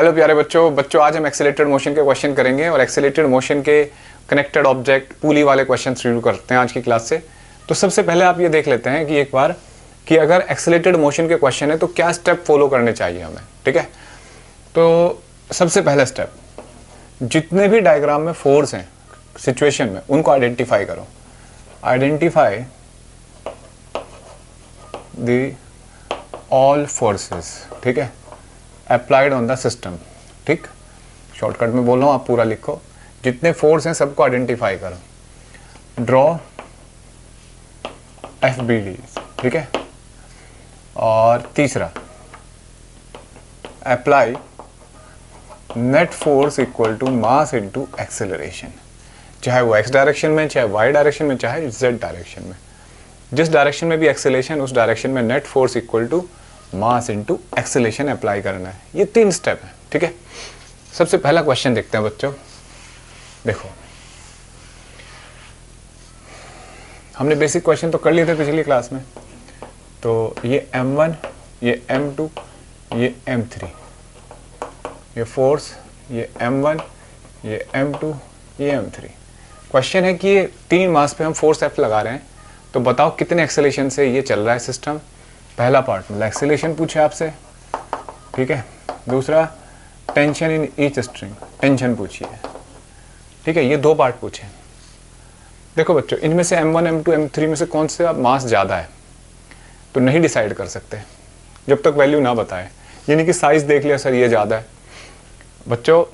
Hello प्यारे बच्चों आज हम एक्सेलेरेटेड मोशन के क्वेश्चन करेंगे और एक्सेलेरेटेड मोशन के कनेक्टेड ऑब्जेक्ट पुली वाले क्वेश्चन शुरू करते हैं आज की क्लास से। तो सबसे पहले आप ये देख लेते हैं कि एक बार कि अगर एक्सेलेरेटेड मोशन के क्वेश्चन है तो क्या स्टेप फॉलो करने चाहिए हमें। ठीक है, तो सबसे पहला स्टेप, जितने भी डायग्राम में फोर्स हैं सिचुएशन में उनको आइडेंटिफाई करो। आइडेंटिफाई द ऑल फोर्सेस, ठीक है, अप्लाइड ऑन द सिस्टम। ठीक, शॉर्टकट में बोल रहा हूं, आप पूरा लिखो। जितने फोर्स हैं सबको आइडेंटिफाई करो। ड्रॉ FBD, ठीक है। और तीसरा, apply net force equal to mass into acceleration, चाहे वो x डायरेक्शन में, चाहे y डायरेक्शन में, चाहे z डायरेक्शन में। जिस डायरेक्शन में भी एक्सेलेरेशन उस डायरेक्शन में net force equal to mass into acceleration apply करना है। ये 3 स्टेप है। ठीक है, सबसे पहला क्वेश्चन देखते हैं बच्चों। देखो, हमने बेसिक क्वेश्चन तो कर लिए थे पिछली क्लास में। तो ये M1, ये M2, ये M3, ये फोर्स, ये M1, ये M2, ये M3। क्वेश्चन है कि ये 3 मास पे हम फोर्स F लगा रहे हैं, तो बताओ कितने एक्सेलेरेशन से ये चल रहा है सिस्टम। पहला पार्ट मतलब एक्सेलेरेशन पूछे आपसे, ठीक है। दूसरा, tension in each string, tension पूछी है, ठीक है। ये 2 पार्ट पूछे। देखो बच्चों, इनमें से M1, M2, M3 में से कौन सा मास ज़्यादा है तो नहीं डिसाइड कर सकते जब तक वैल्यू ना बताए। यानी कि साइज देख लिया, सर ये ज़्यादा है। बच्चों,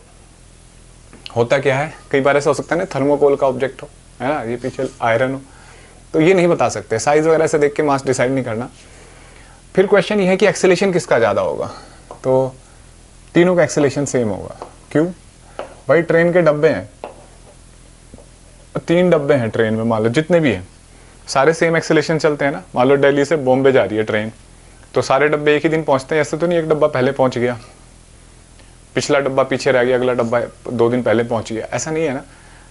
होता क्या है, कई बार ऐसा हो सकता है ना, थर्मोकोल का ऑब्जेक्ट हो, है ना, ये पीछे आयरन हो, तो ये नहीं बता सकते। साइज वगैरह से देख के मास डिसाइड नहीं करना। फिर क्वेश्चन ये है कि एक्सेलेरेशन किसका ज़्यादा होगा, तो तीनों का एक्सेलेरेशन सेम होगा। क्यों भाई, ट्रेन के डब्बे हैं, 3 डब्बे हैं ट्रेन में, मान लो जितने भी हैं सारे सेम एक्सेलेरेशन चलते हैं ना। मान लो दिल्ली से बॉम्बे जा रही है ट्रेन, तो सारे डब्बे एक ही दिन पहुंचते हैं। ऐसे तो नहीं एक डब्बा पहले पहुंच गया, पिछला डब्बा पीछे रह गया, अगला डब्बा 2 दिन पहले पहुंच गया, ऐसा नहीं है ना।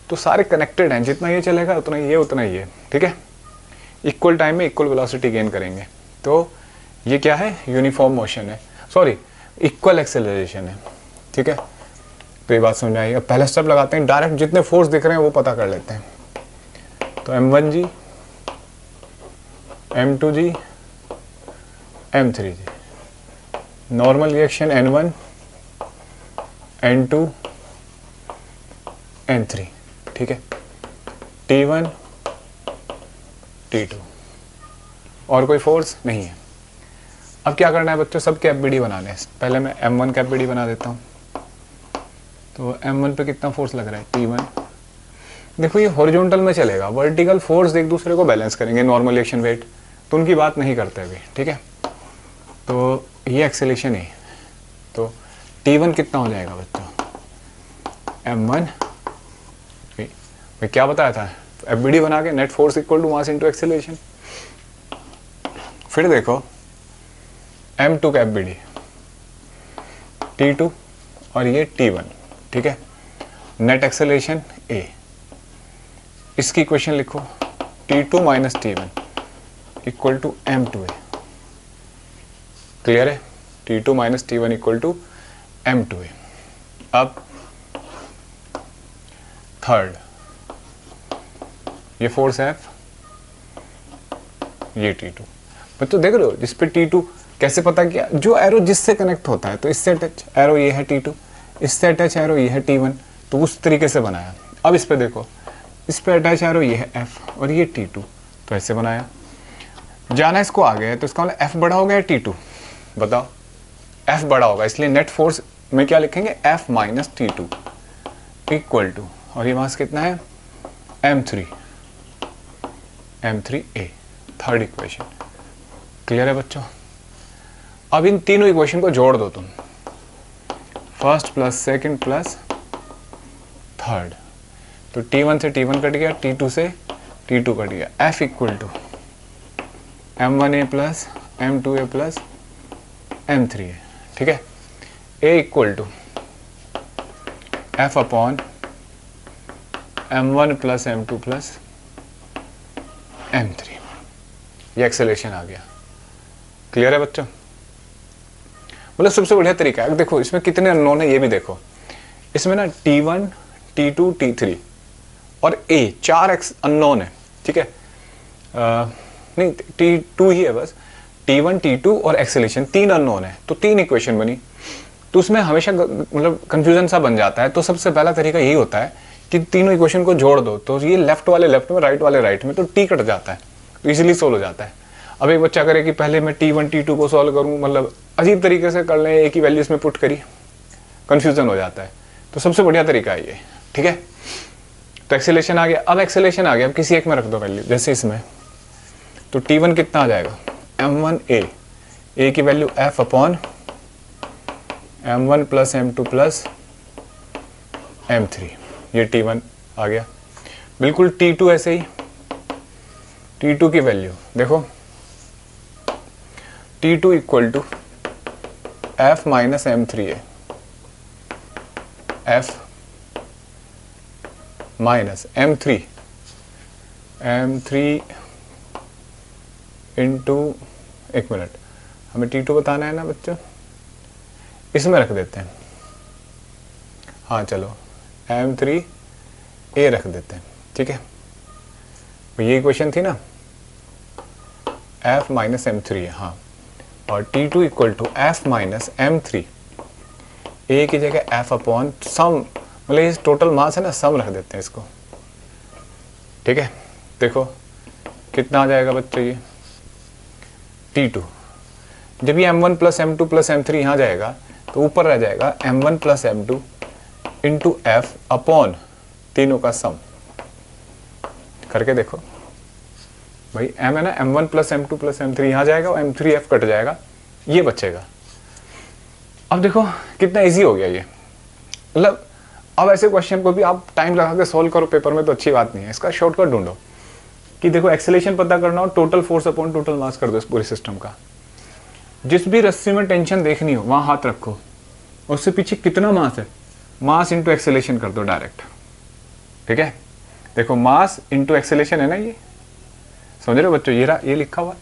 तो सारे कनेक्टेड हैं, जितना ये चलेगा उतना ये उतना ही है। ठीक है, इक्वल टाइम में इक्वल वेलोसिटी गेन करेंगे। तो ये क्या है, यूनिफॉर्म मोशन है, सॉरी इक्वल एक्सेलरेशन है। ठीक है, तो ये बात समझ आई। अब पहला स्टेप लगाते हैं, डायरेक्ट जितने फोर्स दिख रहे हैं वो पता कर लेते हैं। तो M1G, M2G, M3G, normal reaction N1, N2, N3, ठीक है। T1, T2, और कोई फोर्स नहीं है। अब क्या करना है बच्चों, सबके FBD बनाने हैं। पहले मैं M1 का FBD बना देता हूँ। तो M1 पे कितना फोर्स लग रहा है, T1। देखो ये हॉरिजॉन्टल में चलेगा, वर्टिकल फोर्स एक दूसरे को बैलेंस करेंगे, नॉर्मल रिएक्शन वेट, तो उनकी बात नहीं करते अभी। ठीक है, तो ये एक्सेलेरेशन है। तो T1 कितना हो जाएगा बच्चों, M1, मैं क्या बताया था, FBD बना के net force equal to mass into acceleration. फिर देखो M2 का FBD, T2 और ये T1, ठीक है। नेट एक्सेलरेशन A, इसकी इक्वेशन लिखो, T2 minus T1 equal to M2A। Clear है, T2 minus T1 equal to M2A। अब थर्ड, ये फोर्स F, ये T2। बच्चों देख रहे हो, जिस पे T2 कैसे पता किया, जो एरो जिससे कनेक्ट होता है, तो इससे अटैच एरो ये है T2, इससे अटैच एरो ये है T1, तो उस तरीके से बनाया। अब इस पे देखो, इस पे अटैच एरो ये है F और ये T2, तो ऐसे बनाया। जाना इसको आगे है, तो इसका मतलब F बड़ा होगा या T2, बताओ। F बड़ा होगा, इसलिए नेट फोर्स में क्या लिखेंगे, F minus T2 equal to, और ये मास कितना है, M3A, थर्ड इक्वेशन। क्लियर है बच्चों। अब इन तीनों इक्वेशन को जोड़ दो तुम, first plus second plus third. तो T1 से T1 कट गया, T2 से T2 कट गया। F equal to M1A plus M2A plus M3A, ठीक है। A equal to F upon M1 plus M2 plus M3। ये एक्सेलरेशन आ गया। क्लियर है बच्चों। मतलब सबसे बढ़िया तरीका है। देखो इसमें कितने अननोन है ये भी देखो, इसमें ना T1 T2 T3 और A 4 अननोन है, ठीक है। नहीं T2 ही है बस, T1 T2 और एक्सेलेरेशन 3 अननोन है, तो 3 इक्वेशन बनी। तो उसमें हमेशा मतलब कंफ्यूजन सा बन जाता है। तो सबसे पहला तरीका यही होता है कि तीनों इक्वेशन को जोड़ दो, तो ये लेफ्ट वाले लेफ्ट में, राइट वाले राइट में, तो T कट जाता है, तो इजीली सोल्व हो जाता है। अब एक बच्चा करे कि पहले मैं T1 T2 को सॉल्व करूँ, मतलब अजीब तरीके से कर लें, एक ही वैल्यूज में पुट करी, कंफ्यूजन हो जाता है। तो सबसे बढ़िया तरीका है ये, ठीक है। तो एक्सेलेरेशन आ गया, अब एक्सेलेरेशन आ गया, अब किसी एक में रख दो वैल्यू, जैसे इसमें तो T1 कितना आ जाएगा m1 a की value f upon m1 plus m2 plus m3, ये T1 आ गया। बिल्कुल T2 ऐसे ही, T2 की वैल्यू देखो, T2 equal to f minus m3 है, f माइनस m3 इंटू, एक मिनट, हमें T2 बताना है ना बच्चों, इसमें रख देते हैं, हाँ चलो m3 a रख देते हैं, ठीक है। तो ये इक्वेशन थी ना, f माइनस m3 है, हाँ, और T2 equal to f minus m3, a की जगह f अपॉन सम, मतलब ये टोटल मास है ना, सम रख देते हैं इसको, ठीक है। देखो कितना आ जाएगा बच्चों ये T2, जब ये m1 plus m2 plus m3 यहाँ जाएगा तो ऊपर रह जाएगा m1 plus m2 into f upon तीनों का सम। करके देखो भाई, m है ना, m1 plus m2 plus m3 यहाँ जाएगा और m3f कट जाएगा, ये बचेगा। अब देखो कितना इजी हो गया ये, मतलब अब ऐसे क्वेश्चन को भी आप टाइम लगा के सॉल्व करो पेपर में तो अच्छी बात नहीं है, इसका शॉर्टकट ढूंढो कि देखो एक्सेलेरेशन पता करना हो, टोटल फोर्स अपॉन टोटल मास कर दो इस पूरे सिस्टम का। जिस भी रस्सी में टेंशन देखनी हो वहां हाथ रखो और उससे पीछे कितना मास है, मास इंटू एक्सेलेरेशन कर दो डायरेक्ट, ठीक है। देखो मास इंटू एक्सेलेरेशन है ना, ये समझ रहे हो बच्चों, ये लिखा हुआ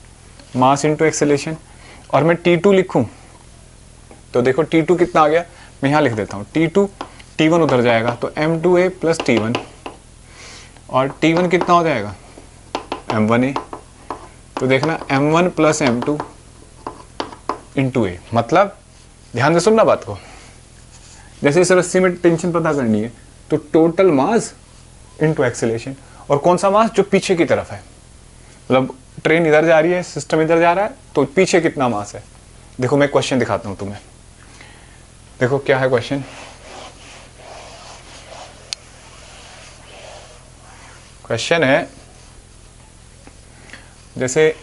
मास इंटू एक्सेलेरेशन। और मैं T2 लिखूं तो देखो T2 कितना आ गया, मैं यहाँ लिख देता हूँ T2, T1 उधर जाएगा तो m2a प्लस T1, और T1 कितना हो जाएगा m1a, तो देखना m1 plus m2 into a, मतलब ध्यान से सुनना बात को, जैसे इस रस्सी में टेंशन पता करनी है तो टोटल मास इंटू एक्सेलेरेशन, और कौन सा मास, जो पीछे की तरफ है, मतलब ट्रेन इधर जा रही है, सिस्टम इधर जा रहा है, तो पीछे कितना मास है। देखो मैं क्वेश्चन दिखाता हूं तुम्हें, देखो क्या है क्वेश्चन। क्वेश्चन है जैसे,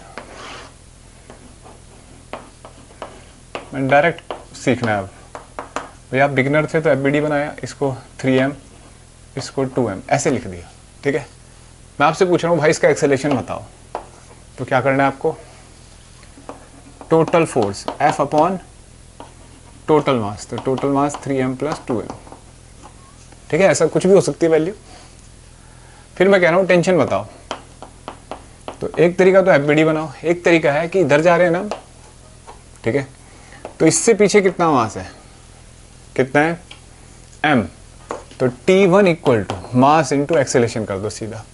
मैं डायरेक्ट सीखना है अब भाई, आप बिगिनर थे तो एफबीडी बनाया, इसको 3m इसको 2m ऐसे लिख दिया, ठीक है। मैं आपसे पूछ रहा हूँ भाई इसका एक्सेलेरेशन बताओ, तो क्या करना है आपको, total force F upon total मास, तो total mass 3m plus 2m, ठीक है। ऐसा कुछ भी हो सकती है वैल्यू। फिर मैं कह रहा हूँ टेंशन बताओ, तो एक तरीका तो एफबीडी बनाओ, एक तरीका है कि इधर जा रहे हैं ना, ठीक है, तो इससे पीछे कितना मास है, कितना है m, तो T1 equal to mass into acceleration कर दो सीधा।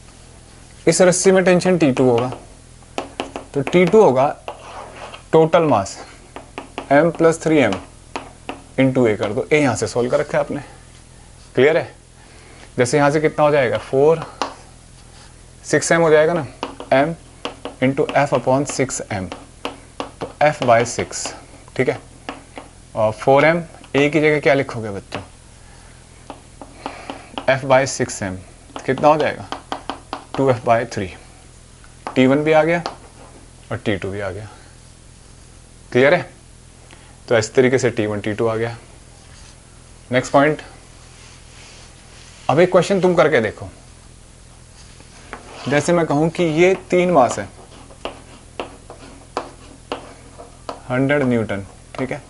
इस रस्सी में टेंशन T2 होगा, तो T2 होगा total mass m plus 3m into a कर दो, a यहाँ से सोल्व कर रखा है आपने, क्लियर है। जैसे यहाँ से कितना हो जाएगा 4 6m हो जाएगा ना, m into f upon 6m, तो f बाय 6, ठीक है। और 4m, a की जगह क्या लिखोगे बच्चों, f बाय 6m, कितना हो जाएगा 2f बाय 3, T1 भी आ गया और T2 भी आ गया, क्लियर है। तो इस तरीके से T1 T2 आ गया। नेक्स्ट पॉइंट, अब एक क्वेश्चन तुम करके देखो, जैसे मैं कहूं कि ये 3 मास है 100 न्यूटन, ठीक है,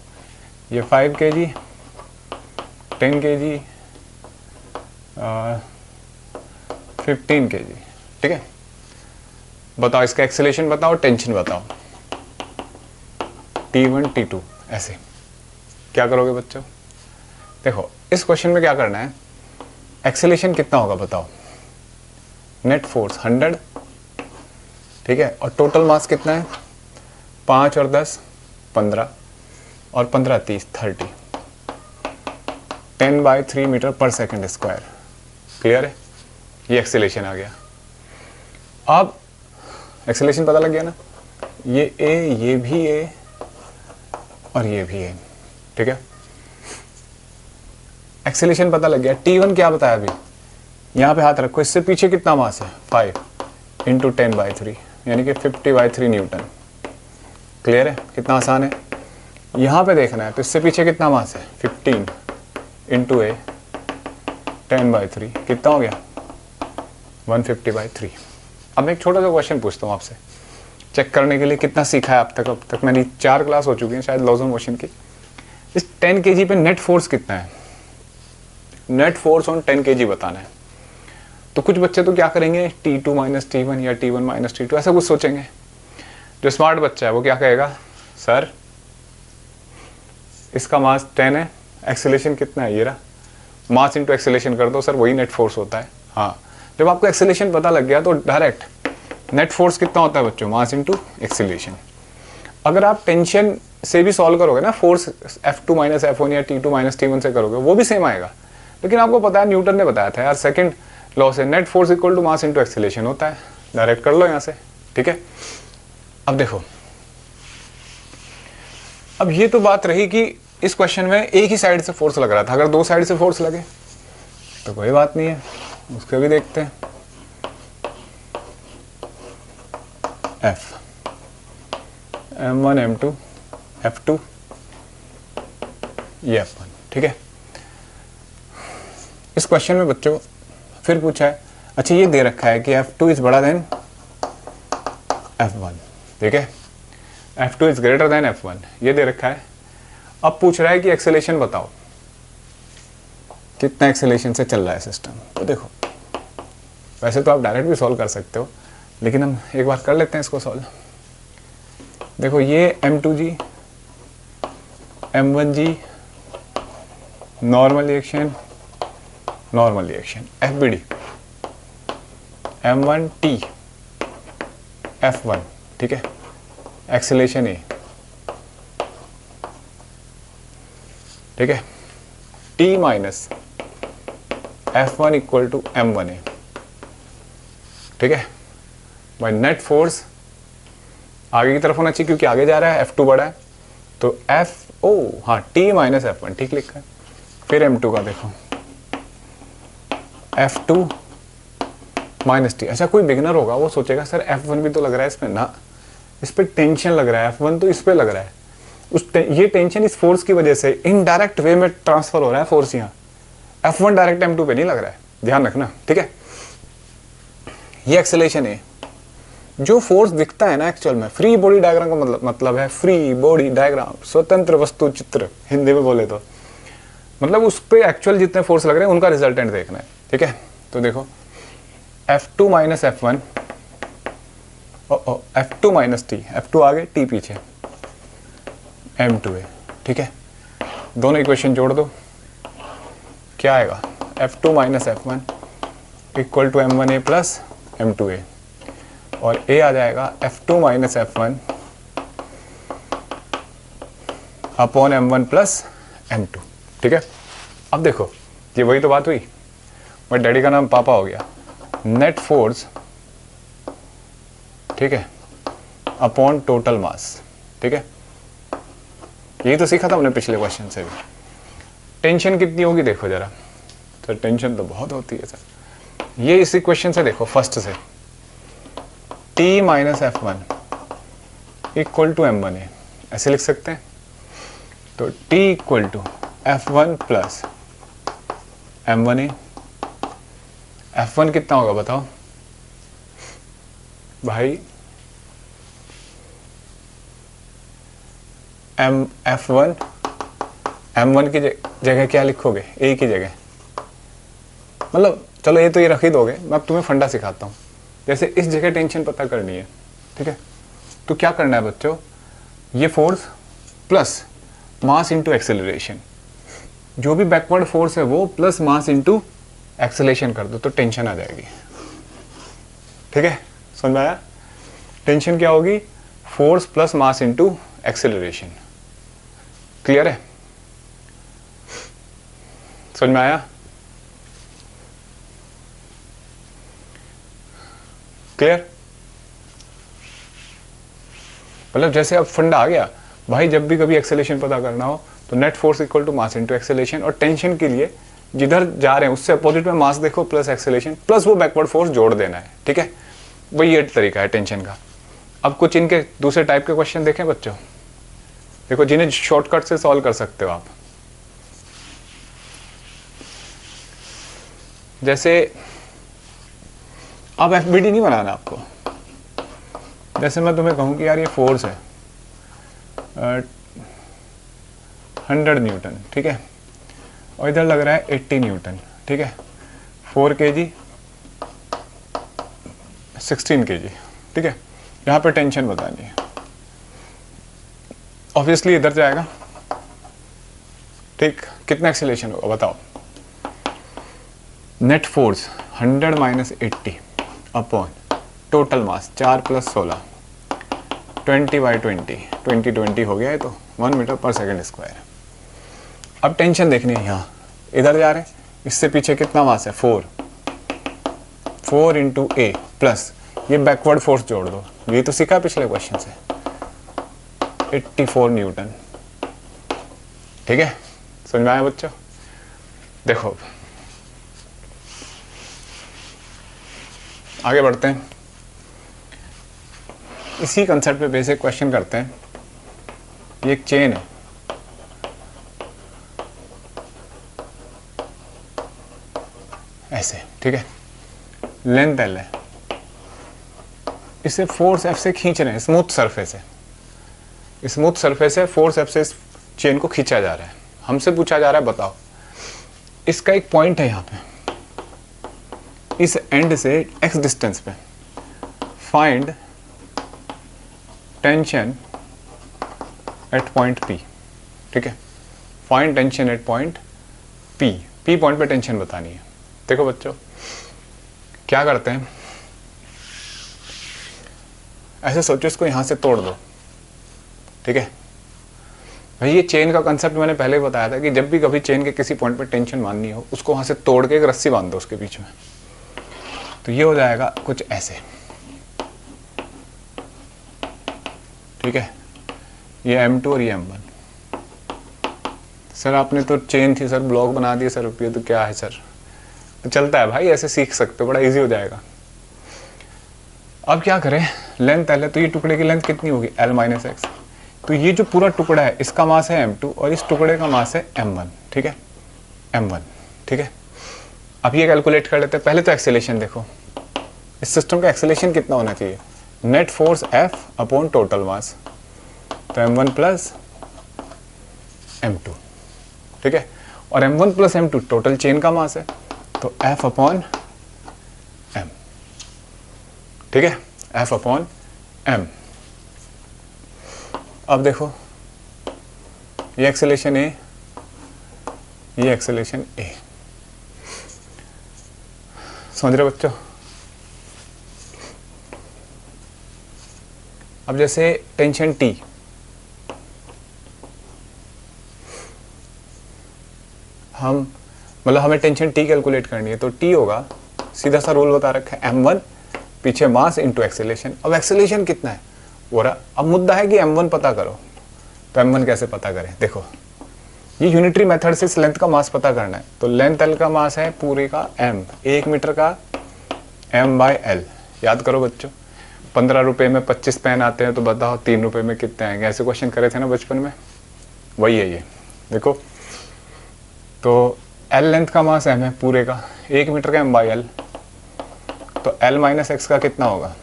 ये 5 kg 10 kg 15 kg, ठीक है। बताओ इसका एक्सेलेरेशन बताओ, टेंशन बताओ, T1 T2 ऐसे, क्या करोगे बच्चों? देखो इस क्वेश्चन में क्या करना है, एक्सेलेरेशन कितना होगा बताओ? नेट फोर्स 100, ठीक है, और टोटल मास कितना है? 5 और 10 15, और 15 30 30, 10/3 मीटर पर सेकंड स्क्वायर। क्लियर है? ये एक्सेलेरेशन आ गया। अब एक्सेलेरेशन पता लग गया ना, ये ए, ये भी ए और ये भी ए, ठीक है। एक्सेलेरेशन पता लग गया। T1 क्या बताया अभी? यहाँ पे हाथ रखो, इससे पीछे कितना मास है? 5 × 10/3 यानी कि 50/3 न्यूटन। क्लियर है? कितना आसान है। यहाँ पे देखना है तो इससे पीछे कितना मास है? 15 × A 10/3 कितना हो गया? 150/3। अब मैं एक छोटा सा क्वेश्चन पूछता हूँ आपसे, चेक करने के लिए कितना सीखा है आप तक। अब तक मेरी 4 क्लास हो चुकी हैं शायद लॉज ऑफ मोशन की। इस 10 kg पे नेट फोर्स कितना है? नेट फोर्स ऑन 10 kg बताना है। तो कुछ बच्चे तो क्या करेंगे, T2 - T1 या T1 - T2 ऐसा कुछ सोचेंगे। जो स्मार्ट बच्चा है वो क्या कहेगा, सर इसका मास 10 है, एक्सेलेरेशन कितना है? ये रहा, मास इंटू एक्सेलेरेशन कर दो सर, वही नेट फोर्स होता है। हाँ, जब आपको एक्सेलेरेशन पता लग गया तो डायरेक्ट नेट फोर्स कितना होता है बच्चों? मास इंटू एक्सेलेरेशन। अगर आप टेंशन से भी सॉल्व करोगे ना, फोर्स F2 - F1 या T2 - T1 से करोगे, वो भी सेम आएगा। लेकिन आपको पता है न्यूटन ने बताया था यार, सेकंड लॉ से net force equal to mass into acceleration होता है। डायरेक्ट कर लो यहाँ से, ठीक है। अब देखो, अब ये तो बात रही कि इस क्वेश्चन में एक ही साइड से फोर्स लग रहा था। अगर 2 साइड से फोर्स लगे तो कोई बात नहीं है, उसको भी देखते हैं। F M1 M2 F2 ये F1, ठीक है। इस क्वेश्चन में बच्चों फिर पूछा है, अच्छा ये दे रखा है कि F2 इज बड़ा देन F1, ठीक है, F2 is greater than F1, ये दे रखा है। अब पूछ रहा है कि एक्सेलेरेशन बताओ, कितना एक्सेलेरेशन से चल रहा है सिस्टम। तो देखो, वैसे तो आप डायरेक्ट भी सॉल्व कर सकते हो, लेकिन हम एक बार कर लेते हैं इसको सॉल्व। देखो ये M2G M1G normal reaction FBD M1T F1, ठीक है, एक्सेलेरेशन A, ठीक है, T minus F1 equal to M1A, ठीक है। भाई नेट फोर्स आगे की तरफ होना चाहिए क्योंकि आगे जा रहा है, F2 बड़ा है, तो T माइनस F1, ठीक लिखा है। फिर M2 का देखो, F2 माइनस T। अच्छा कोई बिगिनर होगा वो सोचेगा सर F1 भी तो लग रहा है इसमें ना, इस पे टेंशन लग रहा है, F1 तो इस पे लग रहा है, ये टेंशन इस फोर्स की वजह से इनडायरेक्ट वे में ट्रांसफर हो रहा है फोर्स। यहाँ F1 डायरेक्ट M2 पे नहीं लग रहा है, ध्यान रखना, ठीक है। ये एक्सेलेरेशन है। जो फोर्स दिखता है ना एक्चुअल में, फ्री बॉडी डायग्राम का मतलब है फ्री बॉडी डायग्राम, स्वतंत्र वस्तु चित्र हिंदी में बोले तो, मतलब उस पे एक्चुअल जितने फोर्स लग रहे हैं उनका रिजल्टेंट देखना है, ठीक है। तो देखो F2 minus F1 F2 minus T, F2 आगे T पीछे, M2A, ठीक है। दोनों इक्वेशन जोड़ दो, क्या आएगा? F2 minus F1 equal to M1A plus M2A, और A आ जाएगा F2 minus F1 upon M1 plus M2, ठीक है। अब देखो ये वही तो बात हुई, बट डैडी का नाम पापा हो गया। नेट फोर्स, ठीक है, अपॉन टोटल मास, ठीक है। यही तो सीखा था हमने पिछले क्वेश्चन से भी। टेंशन कितनी होगी देखो जरा, तो टेंशन तो बहुत होती है सर। ये इसी क्वेश्चन से देखो, फर्स्ट से, T minus F1 equal to M1A, ऐसे लिख सकते हैं। तो T equal to F1 plus M1A। F1 कितना होगा बताओ भाई? M1 की जगह क्या लिखोगे? A की जगह, मतलब चलो ये तो ये रख ही दोगे, मैं अब तुम्हें फंडा सिखाता हूँ। जैसे इस जगह टेंशन पता करनी है, ठीक है, तो क्या करना है बच्चों? ये force plus mass into acceleration, जो भी बैकवर्ड फोर्स है वो प्लस मास इंटू एक्सेलरेशन कर दो तो टेंशन आ जाएगी। ठीक है, समझ में आया? टेंशन क्या होगी? Force plus mass into acceleration. Clear है? समझ में आया? क्लियर? मतलब जैसे अब फंडा आ गया भाई, जब भी कभी एक्सेलरेशन पता करना हो तो net force equal to mass into acceleration, और टेंशन के लिए जिधर जा रहे हैं उससे अपोजिट में मास देखो प्लस एक्सेलरेशन प्लस वो बैकवर्ड फोर्स जोड़ देना है। ठीक है, वही ये तरीका है टेंशन का। अब कुछ इनके दूसरे टाइप के क्वेश्चन देखें बच्चों, देखो जिन्हें शॉर्टकट से सॉल्व कर सकते हो आप। जैसे अब एफबीडी नहीं बनाना आपको, जैसे मैं तुम्हें कहूं कि यार ये फोर्स है 100 न्यूटन, ठीक है, और इधर लग रहा है 80 न्यूटन, ठीक है, 4 kg 16 kg, ठीक है, यहाँ पे टेंशन बतानी है। ऑब्वियसली इधर जाएगा, ठीक, कितना एक्सेलरेशन होगा बताओ? Net force 100 minus 80 upon total मास 4 प्लस 16 20/20 20 हो गया है, तो 1 मीटर पर सेकेंड स्क्वायर। अब टेंशन देखनी है, यहाँ इधर जा रहे हैं, इससे पीछे कितना मास है 4 इंटू ए प्लस ये बैकवर्ड फोर्स जोड़ दो, ये तो सीखा पिछले क्वेश्चन से, 84 न्यूटन। ठीक है, समझ में आया बच्चों? देखो आगे बढ़ते हैं, इसी कंसेप्ट पे बेसिक क्वेश्चन करते हैं। ये एक चेन है, ऐसे, ठीक है, लेंथ एल है, इसे फोर्स एफ से खींच रहे हैं, स्मूथ सरफेस है, स्मूथ सरफेस है, फोर्स एफ से इस चेन को खींचा जा रहा है। हमसे पूछा जा रहा है बताओ इसका एक पॉइंट है यहाँ पे, इस एंड से एक्स डिस्टेंस पे, find tension eight point P. ठीक है, find tension eight point P, P point पे टेंशन बतानी है। देखो बच्चों क्या करते हैं, ऐसे सोचो इसको यहां से तोड़ दो। ठीक है भाई, ये चेन का कंसेप्ट मैंने पहले बताया था कि जब भी कभी चेन के किसी पॉइंट पे टेंशन माननी हो उसको वहां से तोड़ के एक रस्सी बांध दो उसके बीच में, तो ये हो जाएगा कुछ ऐसे। ठीक है, ये M2 और ये M1। सर आपने तो चेन थी सर, ब्लॉक बना दिया सर, ये तो क्या है सर? तो चलता है भाई, ऐसे सीख सकते हो, बड़ा इजी हो जाएगा। अब क्या करें, लेंथ L है तो ये टुकड़े की लेंथ कितनी होगी L माइनस एक्स, तो ये जो पूरा टुकड़ा है इसका मास है M2 और इस टुकड़े का मास है M1। ठीक है, M1। ठीक है, अब ये कैलकुलेट कर लेते हैं। पहले तो एक्सेलेरेशन देखो, इस सिस्टम का एक्सेलेरेशन कितना होना चाहिए, net force F upon total मास, तो M1 प्लस M2। ठीक है, और M1 plus M2 total chain का मास है, तो F अपॉन M। ठीक है, F अपॉन M। अब देखो ये एक्सेलेरेशन A, ये एक्सेलेरेशन A, समझ रहे बच्चों? अब जैसे टेंशन T, हम मतलब हमें टेंशन T कैलकुलेट करनी है, तो T होगा, सीधा सा रूल बता रखा है, M1 पीछे मास इंटू एक्सेलेरेशन। अब एक्सेलेरेशन कितना है वो रहा, अब मुद्दा है कि M1 पता करो, तो M1 कैसे पता करें? देखो ये यूनिटरी मेथड से इस लेंथ का मास पता करना है, तो लेंथ L का मास है पूरे का M, 1 मीटर का M/L। याद करो बच्चों, 15 रुपये में 25 पेन आते हैं, तो बताओ 3 रुपये में कितने आएंगे? ऐसे क्वेश्चन करे थे ना बचपन में, वही है ये। देखो तो L लेंथ का मास M है पूरे का, 1 मीटर का M/L, तो L माइनस एक्स का कितना होगा?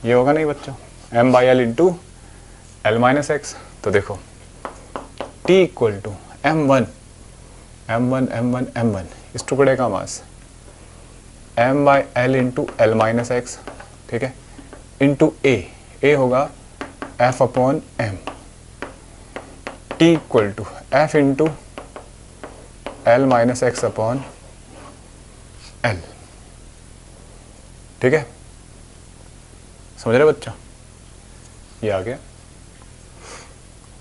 ये होगा नहीं बच्चों, M/L into L minus x. तो देखो T इक्वल टू M1 इस टुकड़े का mass M/L into L minus X, ठीक है, इंटू A होगा F upon M। T equal to F into L minus X upon L. ठीक है, समझ रहे बच्चा? ये आ गया,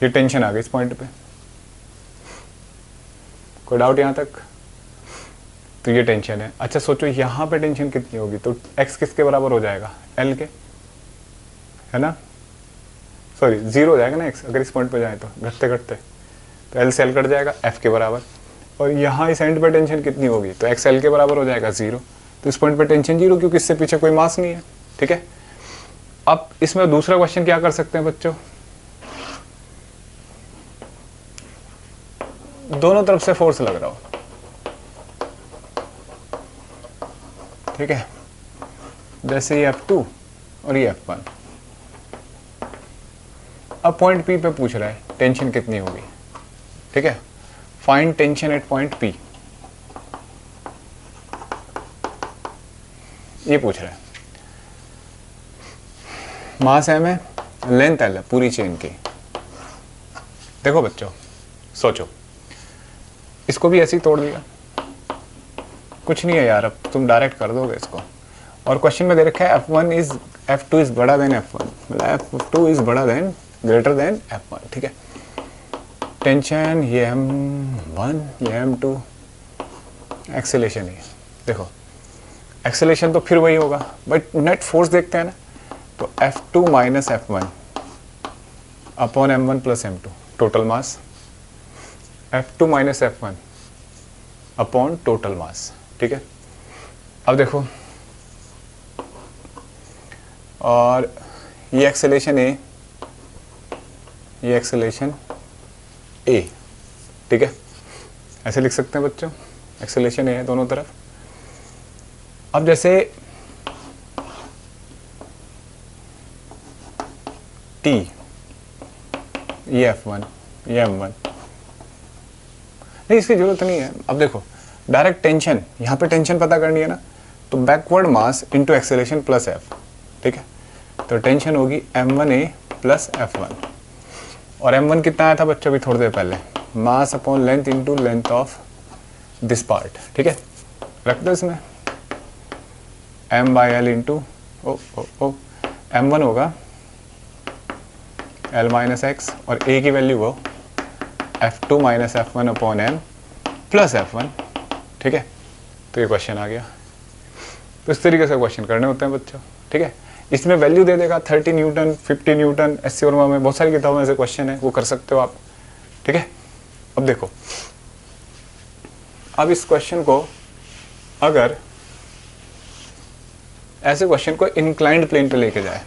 ये टेंशन आ गई इस पॉइंट पे। कोई डाउट यहाँ तक? तो ये टेंशन है। अच्छा सोचो यहाँ पे टेंशन कितनी होगी, तो x किसके बराबर हो जाएगा, l के, है ना? सॉरी 0 हो जाएगा ना x, अगर इस पॉइंट पे जाए तो घटते घटते, तो l से l कट जाएगा f के बराबर। और यहाँ इस एंड पे टेंशन कितनी होगी, तो x l के बराबर हो जाएगा 0। तो इस पॉइंट पे टेंशन 0, क्योंकि इससे पीछे कोई मास नहीं है। ठीक है, अब इसमें दूसरा क्वेश्चन क्या कर सकते हैं बच्चों, दोनों तरफ से फोर्स लग रहा हो। ठीक है, जैसे ये F2 और ये F1। अब पॉइंट P पे पूछ रहा है टेंशन कितनी होगी। ठीक है, find tension eight point P, ये पूछ रहा है। मास m है, लेंथ l है पूरी चेन की। देखो बच्चों सोचो, इसको भी ऐसे ही तोड़ दिया, कुछ नहीं है यार, अब तुम डायरेक्ट कर दोगे इसको। और क्वेश्चन में दे रखा है F2 इज बड़ा देन F1, मतलब F2 इज बड़ा देन ग्रेटर देन F1। ठीक है, टेंशन ये M1 ये M2, एक्सेलेरेशन ही। देखो एक्सेलेरेशन तो फिर वही होगा, बट नेट फोर्स देखते हैं ना, तो F2 minus F1 upon M1 plus M2 total mass, F2 minus F1 upon total मास। ठीक है, अब देखो, और ये एक्सेलेरेशन A, ये एक्सेलेरेशन A। ठीक है, ऐसे लिख सकते हैं बच्चों, एक्सेलेरेशन A है दोनों तरफ। अब जैसे T, ये F1 ये M1, नहीं इसकी जरूरत नहीं है। अब देखो डायरेक्ट टेंशन, यहाँ पे टेंशन पता करनी है ना, तो बैकवर्ड मास इंटू एक्सेलेरेशन प्लस F। ठीक है, तो टेंशन होगी M1A प्लस F1। और M1 कितना आया था बच्चों अभी थोड़ी देर पहले, mass upon length into length of this part. ठीक है, रख दो इसमें M by L into M1 होगा L माइनस एक्स, और A की वैल्यू हो F2 minus F1 upon M plus F1। ठीक है, तो ये क्वेश्चन आ गया। तो इस तरीके से क्वेश्चन करने होते हैं बच्चों। ठीक है, इसमें वैल्यू दे देगा 30 न्यूटन 50 न्यूटन, एससी वर्मा में बहुत सारी किताबों में ऐसे क्वेश्चन है, वो कर सकते हो आप। ठीक है, अब देखो, अब इस क्वेश्चन को अगर ऐसे क्वेश्चन को इंक्लाइंड प्लेन पे लेके जाए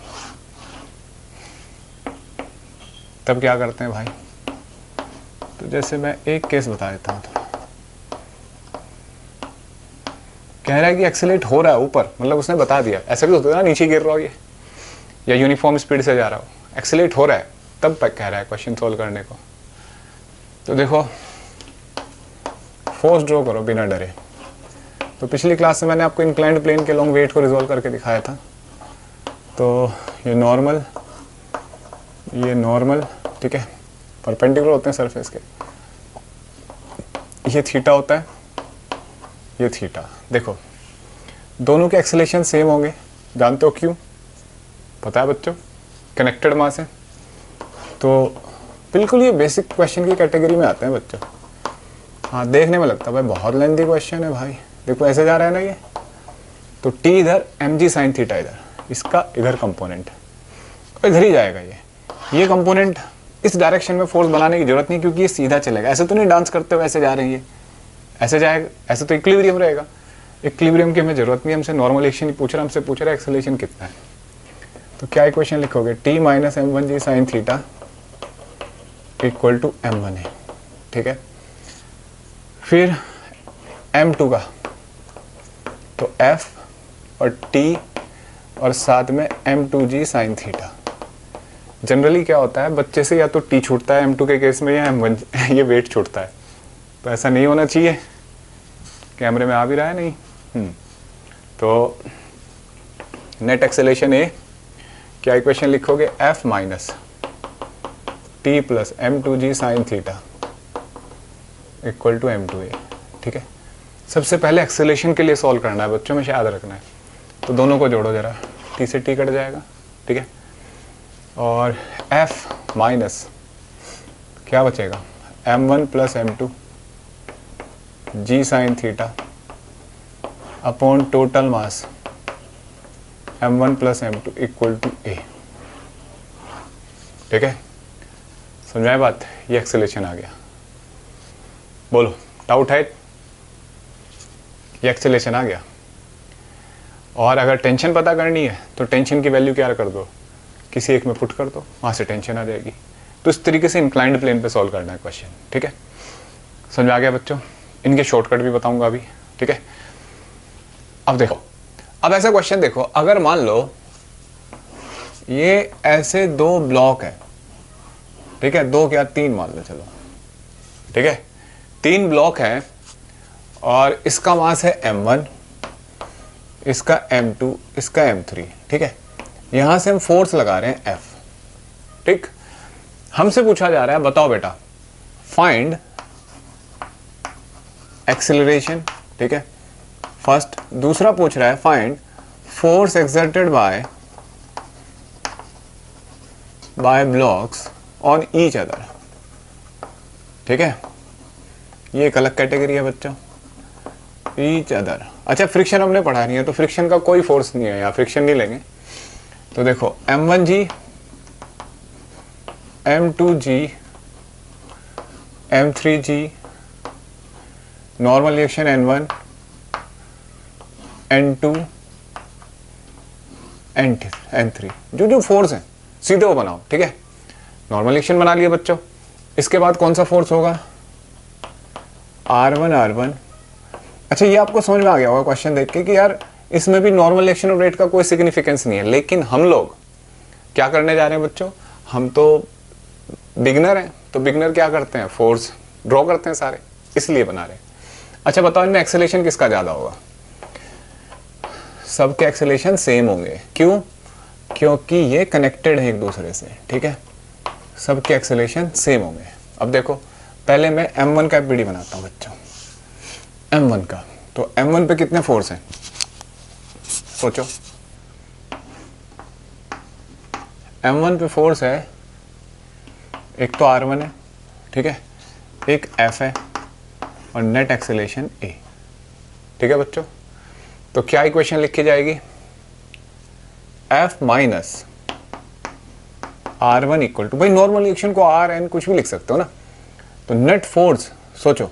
तब क्या करते हैं भाई। तो जैसे मैं एक केस बता देता हूँ, कह रहा है कि एक्सेलेरेट हो रहा है ऊपर, मतलब उसने बता दिया, ऐसा भी होता है ना नीचे गिर रहा हो ये, या यूनिफॉर्म स्पीड से जा रहा हो, एक्सेलेरेट हो रहा है, तब तक कह रहा है क्वेश्चन सोल्व करने को। तो देखो फोर्स ड्रॉ करो बिना डरे। तो पिछली क्लास में मैंने आपको इंक्लाइंड प्लेन के लॉन्ग वेट को रिजॉल्व करके दिखाया था। तो ये नॉर्मल, ठीक है, परपेंडिकुलर होते हैं सरफेस के, ये थीटा होता है, ये थीटा। देखो दोनों के एक्सेलेरेशन सेम होंगे, जानते हो क्यों? पता है बच्चों, कनेक्टेड मास है। तो बिल्कुल ये बेसिक क्वेश्चन की कैटेगरी में आते हैं बच्चों। हाँ देखने में लगता है भाई बहुत लेंथी क्वेश्चन है भाई, देखो ऐसे जा रहा है ना ये, तो टी इधर mg साइन थीटा इधर, इसका इधर कंपोनेंट इधर ही जाएगा। ये कंपोनेंट इस डायरेक्शन में फोर्स बनाने की जरूरत नहीं, क्योंकि ये सीधा चलेगा, ऐसे तो नहीं डांस करते हुए ऐसे जा रही है, ऐसे जाएगा, ऐसे तो इक्विलिब्रियम रहेगा। इक्विलिब्रियम की हमें जरूरत नहीं, हमसे नॉर्मल एक्शन ही पूछ रहा है, हमसे पूछ रहा है एक्सेलरेशन कितना है। तो क्या इक्वेशन लिखोगे, T minus m1g sine theta equal to m1a। ठीक है, फिर m2 का तो f और t और साथ में m2g साइन थीटा। जनरली क्या होता है बच्चे से, या तो t छूटता है m2 के केस में, या m1 ये वेट छूटता है। तो ऐसा नहीं होना चाहिए, कैमरे में आ भी रहा है नहीं। तो नेट एक्सेलेरेशन ए, क्या इक्वेशन लिखोगे, f minus T plus m2g sine theta equal to m2a। ठीक है, सबसे पहले एक्सेलरेशन के लिए सॉल्व करना है बच्चों में, याद रखना है। तो दोनों को जोड़ो जरा, t से t कट जाएगा। ठीक है, और f माइनस क्या बचेगा, m1 plus m2 g sine theta upon total mass m1 plus m2 equal to a। ठीक है, समझाए बात, ये एक्सेलरेशन आ गया। बोलो डाउट है, ये एक्सेलरेशन आ गया। और अगर टेंशन पता करनी है तो टेंशन की वैल्यू क्या कर दो, किसी एक में पुट कर दो, वहाँ से टेंशन आ जाएगी। तो इस तरीके से इंक्लाइंड प्लेन पे सॉल्व करना है क्वेश्चन। ठीक है, समझ आ गया बच्चों, इनके शॉर्टकट भी बताऊंगा अभी। ठीक है, अब देखो, अब ऐसा क्वेश्चन देखो, अगर मान लो ये ऐसे दो ब्लॉक है, ठीक है, दो क्या तीन मान लो, चलो ठीक है, तीन ब्लॉक है और इसका मास है m1, इसका m2, इसका m3। ठीक है, यहां से हम फोर्स लगा रहे हैं F। ठीक, हमसे पूछा जा रहा है बताओ बेटा फाइंड एक्सेलरेशन। ठीक है, फर्स्ट। दूसरा पूछ रहा है find force exerted by blocks on each other. ठीक है, ये एक अलग कैटेगरी है बच्चों, ईच अदर। अच्छा, फ्रिक्शन हमने पढ़ा नहीं है तो फ्रिक्शन का कोई फोर्स नहीं है, यहाँ फ्रिक्शन नहीं लेंगे। तो देखो m1g m2g m3g normal reaction n1 n2 n3, जो जो फोर्स है सीधे वो बनाओ। ठीक है, नॉर्मल रिएक्शन बना लिया बच्चों। इसके बाद कौन सा फोर्स होगा, R1। अच्छा, ये आपको समझ में आ गया होगा क्वेश्चन देख के कि यार इसमें भी नॉर्मल रिएक्शन रेट का कोई सिग्निफिकेंस नहीं है। लेकिन हम लोग क्या करने जा रहे हैं बच्चों, हम तो बिगनर हैं, तो बिगनर क्या करते हैं, फोर्स ड्रॉ करते हैं सारे, इसलिए बना रहे हैं। अच्छा बताओ, इनमें एक्सेलरेशन किसका ज़्यादा होगा, सबके एक्सेलरेशन सेम होंगे। क्यों, क्योंकि ये कनेक्टेड है एक दूसरे से। ठीक है, सबके एक्सेलरेशन सेम होंगे। अब देखो, पहले मैं m1 का एफबीडी बनाता हूँ बच्चों, m1 का। तो m1 पे कितने फोर्स हैं, सोचो। m1 पे फोर्स है, एक तो R1 है, ठीक है, एक F है और नेट एक्सेलरेशन A। ठीक है बच्चों, तो क्या इक्वेशन लिखी जाएगी, F minus R1 equal to, भाई नॉर्मल रिएक्शन को RN कुछ भी लिख सकते हो ना। तो नेट फोर्स सोचो,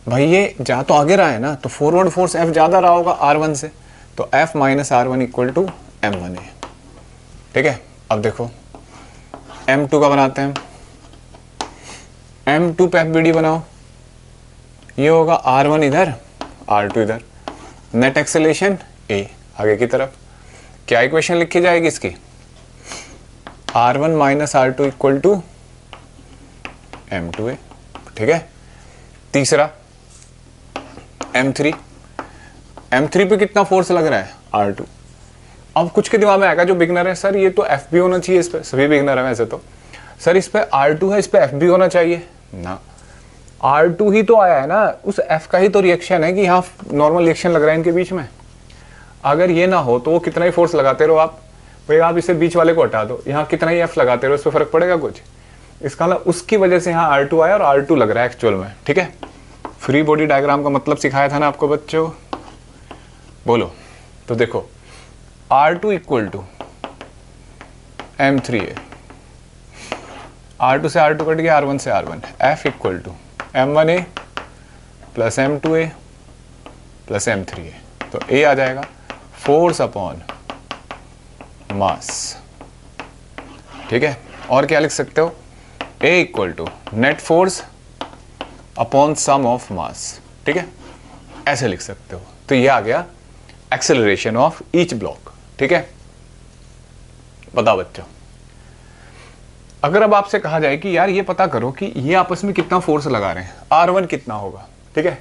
भाई ये जा तो आगे रहा है ना, तो फॉरवर्ड फोर्स F ज़्यादा रहा होगा R1 से, तो F minus R1 equal to M1 है। ठीक है, अब देखो M2 का बनाते हैं, M2 पे FBD बनाओ, ये होगा R1 इधर R2 इधर, नेट एक्सेलरेशन A आगे की तरफ। क्या इक्वेशन लिखी जाएगी इसकी, R1 minus R2 equal to M2A। ठीक है, तीसरा M3 पे कितना फोर्स लग रहा है, R2। अब कुछ के दिमाग में आएगा जो बिगनर है, सर ये तो FB होना चाहिए इस पे, सभी बिगनर है वैसे तो, सर इस पे R2 है, इस पे FB होना चाहिए ना। R2 ही तो आया है ना, उस F का ही तो रिएक्शन है कि यहाँ नॉर्मल रिएक्शन लग रहा है इनके बीच में। अगर ये ना हो तो वो कितना ही फोर्स लगाते रहो आप, भाई आप इसे बीच वाले को हटा दो, यहाँ कितना ही F लगाते रहो, इस पर फर्क पड़ेगा कुछ। इसका मतलब उसकी वजह से यहाँ R2 आया और R2 लग रहा है एक्चुअल में। ठीक है, फ्री बॉडी डायग्राम का मतलब सिखाया था ना आपको बच्चों, बोलो। तो देखो R2 equal to M3A, R2 से R2 कट गया, R1 से R1, F equal to M1A plus M2A plus M3A। तो A आ जाएगा फोर्स अपॉन मास। ठीक है, और क्या लिख सकते हो, A equal to net force upon sum of mass. ठीक है, ऐसे लिख सकते हो। तो ये आ गया एक्सेलरेशन ऑफ ईच ब्लॉक। ठीक है, बताओ बच्चों, अगर अब आपसे कहा जाए कि यार ये पता करो कि ये आपस में कितना फोर्स लगा रहे हैं, R1 कितना होगा, ठीक है,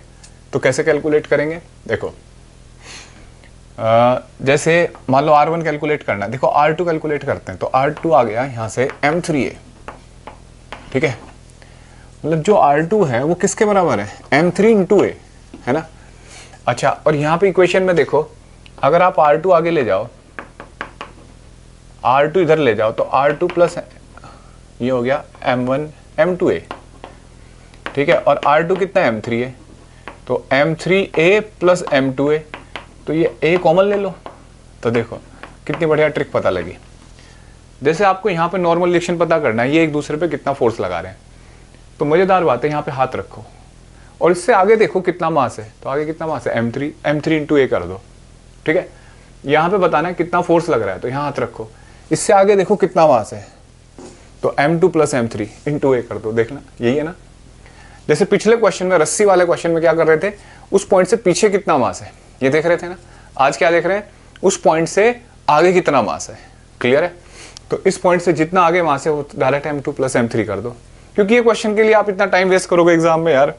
तो कैसे कैलकुलेट करेंगे, देखो जैसे मान लो R1 कैलकुलेट करना है, देखो R2 कैलकुलेट करते हैं, तो R2 आ गया यहाँ से M3A, ठीक है, मतलब जो R2 है वो किसके बराबर है, m3 इंटू ए, है ना। अच्छा, और यहाँ पे इक्वेशन में देखो, अगर आप R2 आगे ले जाओ, R2 इधर ले जाओ, तो R2 प्लस ये हो गया m1 m2a, ठीक है, और R2 कितना m3 है, तो m3a प्लस m2a, तो ये a कॉमन ले लो। तो देखो कितनी बढ़िया ट्रिक पता लगी। जैसे आपको यहाँ पे नॉर्मल रिएक्शन पता करना है, ये एक दूसरे पे कितना फोर्स लगा रहे हैं, तो मजेदार बात है, यहाँ पे हाथ रखो और इससे आगे देखो कितना मास है, तो आगे कितना मास है m3 इंटू a कर दो, ठीक है। यहाँ पे बताना है कितना फोर्स लग रहा है, तो यहाँ हाथ रखो, इससे आगे देखो कितना मास है, तो m2 plus m3 into a कर दो, देखना यही है ना। जैसे पिछले क्वेश्चन में, रस्सी वाले क्वेश्चन में क्या कर रहे थे, उस पॉइंट से पीछे कितना मास है ये देख रहे थे ना, आज क्या देख रहे हैं, उस पॉइंट से आगे कितना मास है। क्लियर है, तो इस पॉइंट से जितना आगे मास है वो डायरेक्ट m2 प्लस m3 कर दो, क्योंकि ये क्वेश्चन के लिए आप इतना टाइम वेस्ट करोगे एग्जाम में यार,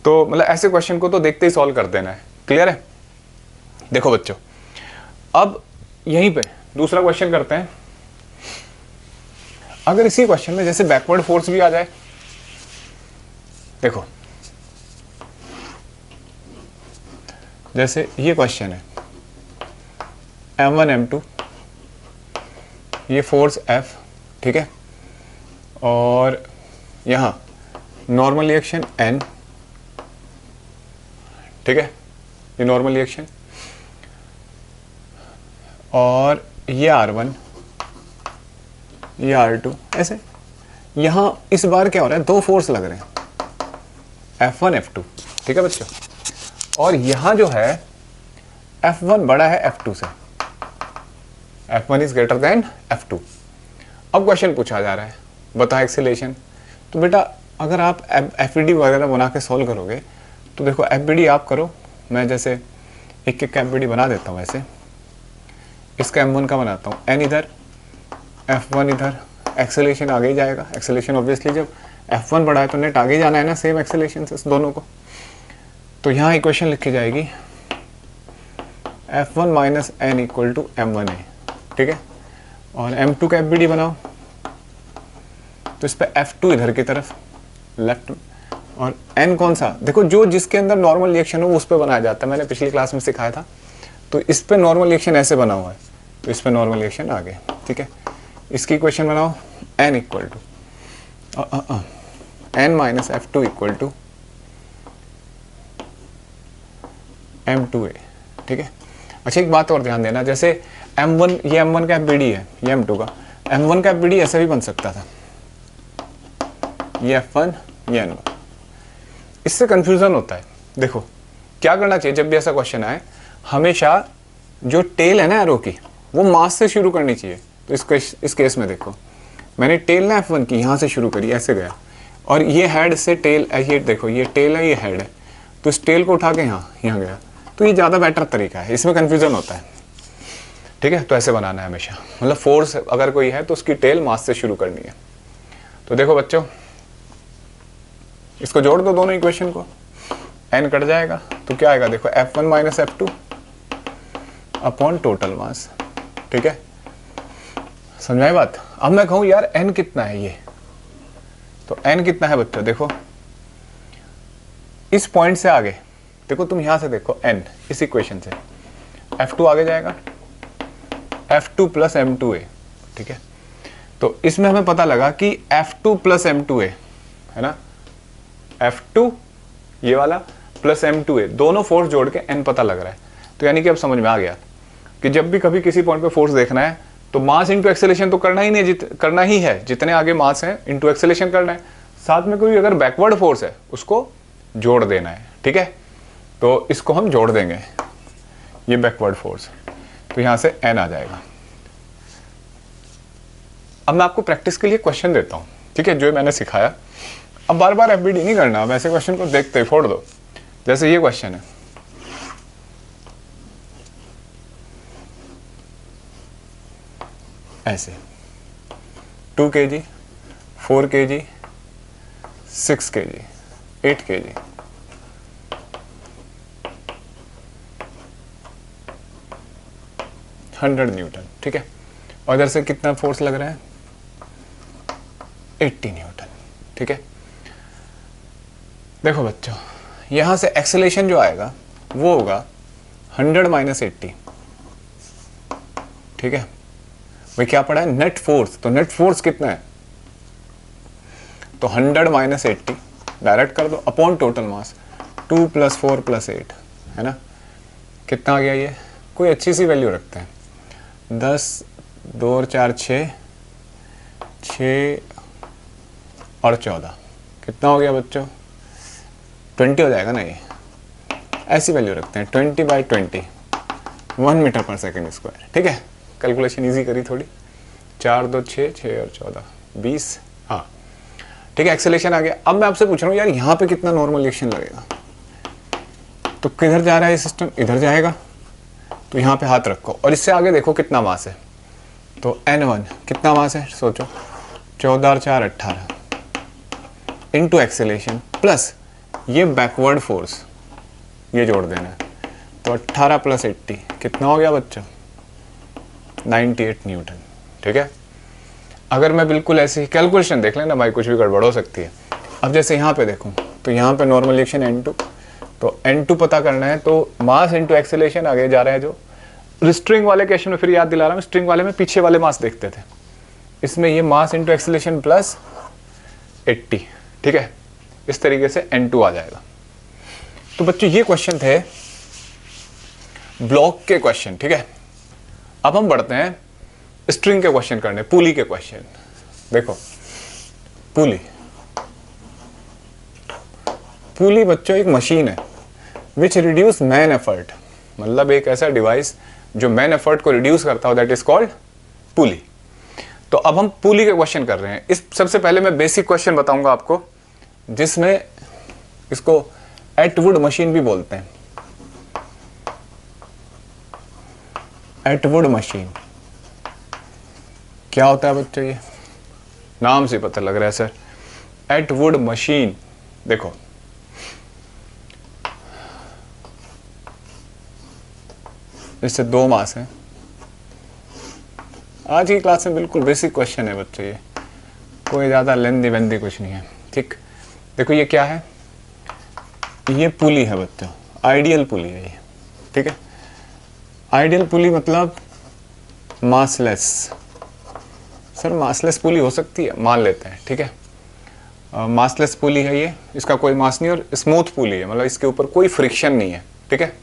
तो मतलब ऐसे क्वेश्चन को तो देखते ही सॉल्व कर देना है। क्लियर है, देखो बच्चों, अब यहीं पे दूसरा क्वेश्चन करते हैं। अगर इसी क्वेश्चन में जैसे बैकवर्ड फोर्स भी आ जाए, देखो जैसे ये क्वेश्चन है m1 m2, ये फोर्स F, ठीक है, और यहाँ नॉर्मल रिएक्शन N, ठीक है, ये नॉर्मल रिएक्शन, और ये R1, ये R2, ऐसे। यहाँ इस बार क्या हो रहा है, दो फोर्स लग रहे हैं F1 F2, ठीक है बच्चों, और यहाँ जो है F1 बड़ा है F2 से, F1 is greater than F2। अब क्वेश्चन पूछा जा रहा है, बता एक्सेलरेशन। तो बेटा अगर आप FBD वगैरह बना के सॉल्व करोगे, तो देखो FBD आप करो, मैं जैसे एक एक FBD बना देता हूँ ऐसे, इसका M1 का बनाता हूँ, N इधर, F1 इधर, एक्सेलरेशन आगे ही जाएगा, एक्सेलरेशन ऑब्वियसली जब F1 बड़ा है तो नेट आगे जाना है ना, सेम एक्सेलरेशन से दोनों को। तो यहाँ इक्वेशन लिखी जाएगी F1 minus N equal to M1A, ठीक है, और M2 का FBD बनाओ, तो इस पर F2 इधर की तरफ लेफ्ट, और N कौन सा, देखो जो जिसके अंदर नॉर्मल रिएक्शन हो उस पर बनाया जाता है, मैंने पिछली क्लास में सिखाया था। तो इस पे नॉर्मल रिएक्शन ऐसे बना हुआ है, तो इस पे नॉर्मल रिएक्शन आ गए, ठीक है। इसकी इक्वेशन बनाओ, N equal to N minus F2 equal to M2A, ठीक है। अच्छा एक बात और ध्यान देना, जैसे M1, ये M1 का FBD है, ये M2 का, M1 का FBD ऐसे भी बन सकता था, ये F1 ये N1, इससे कंफ्यूजन होता है। देखो क्या करना चाहिए जब भी ऐसा क्वेश्चन आए, हमेशा जो टेल है ना एरो की, वो मास से शुरू करनी चाहिए। तो इस केस में देखो, मैंने टेल ना F1 की यहाँ से शुरू करी, ऐसे गया, और ये हेड से टेल, ये देखो ये टेल है, ये हेड है, तो इस टेल को उठा के यहाँ गया, तो ये ज़्यादा बेटर तरीका है, इसमें कन्फ्यूजन होता है, ठीक है। तो ऐसे बनाना है हमेशा, मतलब फोर्स अगर कोई है तो उसकी टेल मास से शुरू करनी है। तो देखो बच्चों, इसको जोड़ दो दोनों इक्वेशन को, N कट जाएगा, तो क्या आएगा, देखो F1 minus F2 upon total मास, ठीक है, समझाई बात। अब मैं कहूँ यार N कितना है, ये तो N कितना है बच्चों, देखो इस पॉइंट से आगे, देखो तुम यहां से देखो N, इस इक्वेशन से F2 आगे जाएगा, F2 प्लस M2A, ठीक है। तो इसमें हमें पता लगा कि F2 प्लस M2A है ना, F2 ये वाला प्लस M2A, दोनों फोर्स जोड़ के N पता लग रहा है। तो यानी कि अब समझ में आ गया कि जब भी कभी किसी पॉइंट पे फोर्स देखना है तो मास इंटू एक्सेलरेशन तो करना ही नहीं, करना ही है, जितने आगे मास है इंटू एक्सेलरेशन करना है, साथ में कोई अगर बैकवर्ड फोर्स है उसको जोड़ देना है, ठीक है। तो इसको हम जोड़ देंगे, ये बैकवर्ड फोर्स, तो यहां से N आ जाएगा। अब मैं आपको प्रैक्टिस के लिए क्वेश्चन देता हूं, ठीक है, जो मैंने सिखाया। अब बार बार FBD नहीं करना, अब ऐसे क्वेश्चन को देखते ही फोड़ दो। जैसे ये क्वेश्चन है, ऐसे 2 kg, 4 kg, 6 kg, 8 kg, Newton, ठीक है, और इधर से कितना फोर्स लग रहा है, 80 न्यूटन, ठीक है। देखो बच्चों, यहाँ से एक्सेलेरेशन जो आएगा वो होगा 100 माइनस 80, ठीक है। भाई क्या पड़ा है, नेट फोर्स, तो नेट फोर्स कितना है, तो 100 माइनस 80 डायरेक्ट कर दो अपॉन टोटल मास 2 + 4 + 8, है ना। कितना आ गया ये, कोई अच्छी सी वैल्यू रखते हैं, 10, 2 और 4 6, 6 और 14, कितना हो गया बच्चों, 20 हो जाएगा ना ये, ऐसी वैल्यू रखते हैं 20/20, 1 मीटर पर सेकेंड स्क्वायर, ठीक है। कैलकुलेशन इजी करी थोड़ी, 4 2 6, 6 और 14 20, हाँ ठीक है। एक्सेलेरेशन आ गया। अब मैं आपसे पूछ रहा हूँ यार यहाँ पे कितना नॉर्मल रिएक्शन लगेगा, तो किधर जा रहा है ये सिस्टम, इधर जाएगा, तो यहाँ पे हाथ रखो और इससे आगे देखो कितना मास है, तो N1 कितना मास है, सोचो 14 और 4 18 इंटू एक्सेलेरेशन प्लस ये बैकवर्ड फोर्स, ये जोड़ देना है, तो 18 + 80 कितना हो गया बच्चों, 98 न्यूटन, ठीक है। अगर मैं बिल्कुल ऐसे ही कैलकुलेशन देख लेना भाई, कुछ भी गड़बड़ हो सकती है। अब जैसे यहाँ पे देखूँ तो यहाँ पे नॉर्मल रिएक्शन N2, तो N2 पता करना है, तो मास इंटू एक्सेलेरेशन आगे जा रहा है। जो स्ट्रिंग वाले क्वेश्चन में फिर याद दिला रहा हूँ, स्ट्रिंग वाले में पीछे वाले मास देखते थे, इसमें ये मास इंटू एक्सेलेरेशन प्लस 80, ठीक है। इस तरीके से N2 आ जाएगा। तो बच्चों ये क्वेश्चन थे ब्लॉक के क्वेश्चन, ठीक है। अब हम बढ़ते हैं स्ट्रिंग के क्वेश्चन करने, पुली के क्वेश्चन। देखो पुली, पुली बच्चों एक मशीन है विच रिड्यूस मैन एफर्ट, मतलब एक ऐसा डिवाइस जो मैन एफर्ट को रिड्यूस करता हो, दैट इज कॉल्ड पुली। तो अब हम पुली के क्वेश्चन कर रहे हैं। इस सबसे पहले मैं बेसिक क्वेश्चन बताऊंगा आपको, जिसमें इसको एटवुड मशीन भी बोलते हैं। एटवुड मशीन क्या होता है बच्चों, ये नाम से पता लग रहा है सर, एटवुड मशीन। देखो इससे 2 मास हैं। आज की क्लास में बिल्कुल बेसिक क्वेश्चन है बच्चों, ये कोई ज़्यादा लेंदी वेंदी कुछ नहीं है, ठीक। देखो ये क्या है, ये पुली है बच्चों, आइडियल पुली है ये, ठीक है। आइडियल पुली मतलब मासलेस। सर मासलेस पुली हो सकती है, मान लेते हैं, ठीक है। मासलेस पुली है ये, इसका कोई मास नहीं, और स्मूथ पुली है, मतलब इसके ऊपर कोई फ्रिक्शन नहीं है, ठीक है।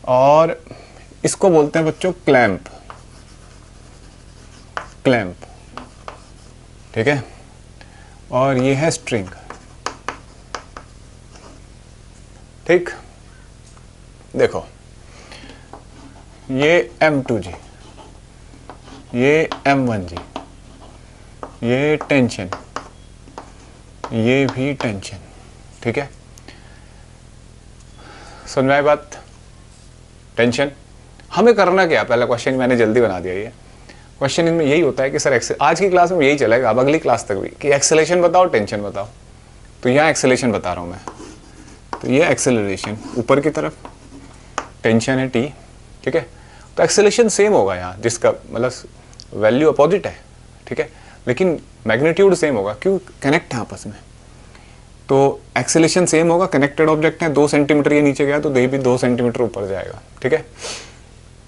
और इसको बोलते हैं बच्चों क्लैंप, क्लैंप, ठीक है। और ये है स्ट्रिंग, ठीक। देखो ये M2G, ये M1G, ये टेंशन, ये भी टेंशन, ठीक है। समझ में आई बात। टेंशन हमें करना क्या, पहला क्वेश्चन मैंने जल्दी बना दिया। ये क्वेश्चन इनमें यही होता है कि सर आज की क्लास में यही चलेगा, अब अगली क्लास तक भी, कि एक्सेलरेशन बताओ टेंशन बताओ। तो यहाँ एक्सेलरेशन बता रहा हूँ मैं, तो ये एक्सेलरेशन ऊपर की तरफ, टेंशन है T, ठीक है। तो एक्सेलरेशन सेम होगा यहाँ, जिसका मतलब वैल्यू अपोजिट है, ठीक है, लेकिन मैग्नीट्यूड सेम होगा, क्यों, कनेक्ट है आपस में। तो एक्सेलरेशन सेम होगा, कनेक्टेड ऑब्जेक्ट है, 2 सेंटीमीटर ये नीचे गया तो ये भी 2 सेंटीमीटर ऊपर जाएगा, ठीक है।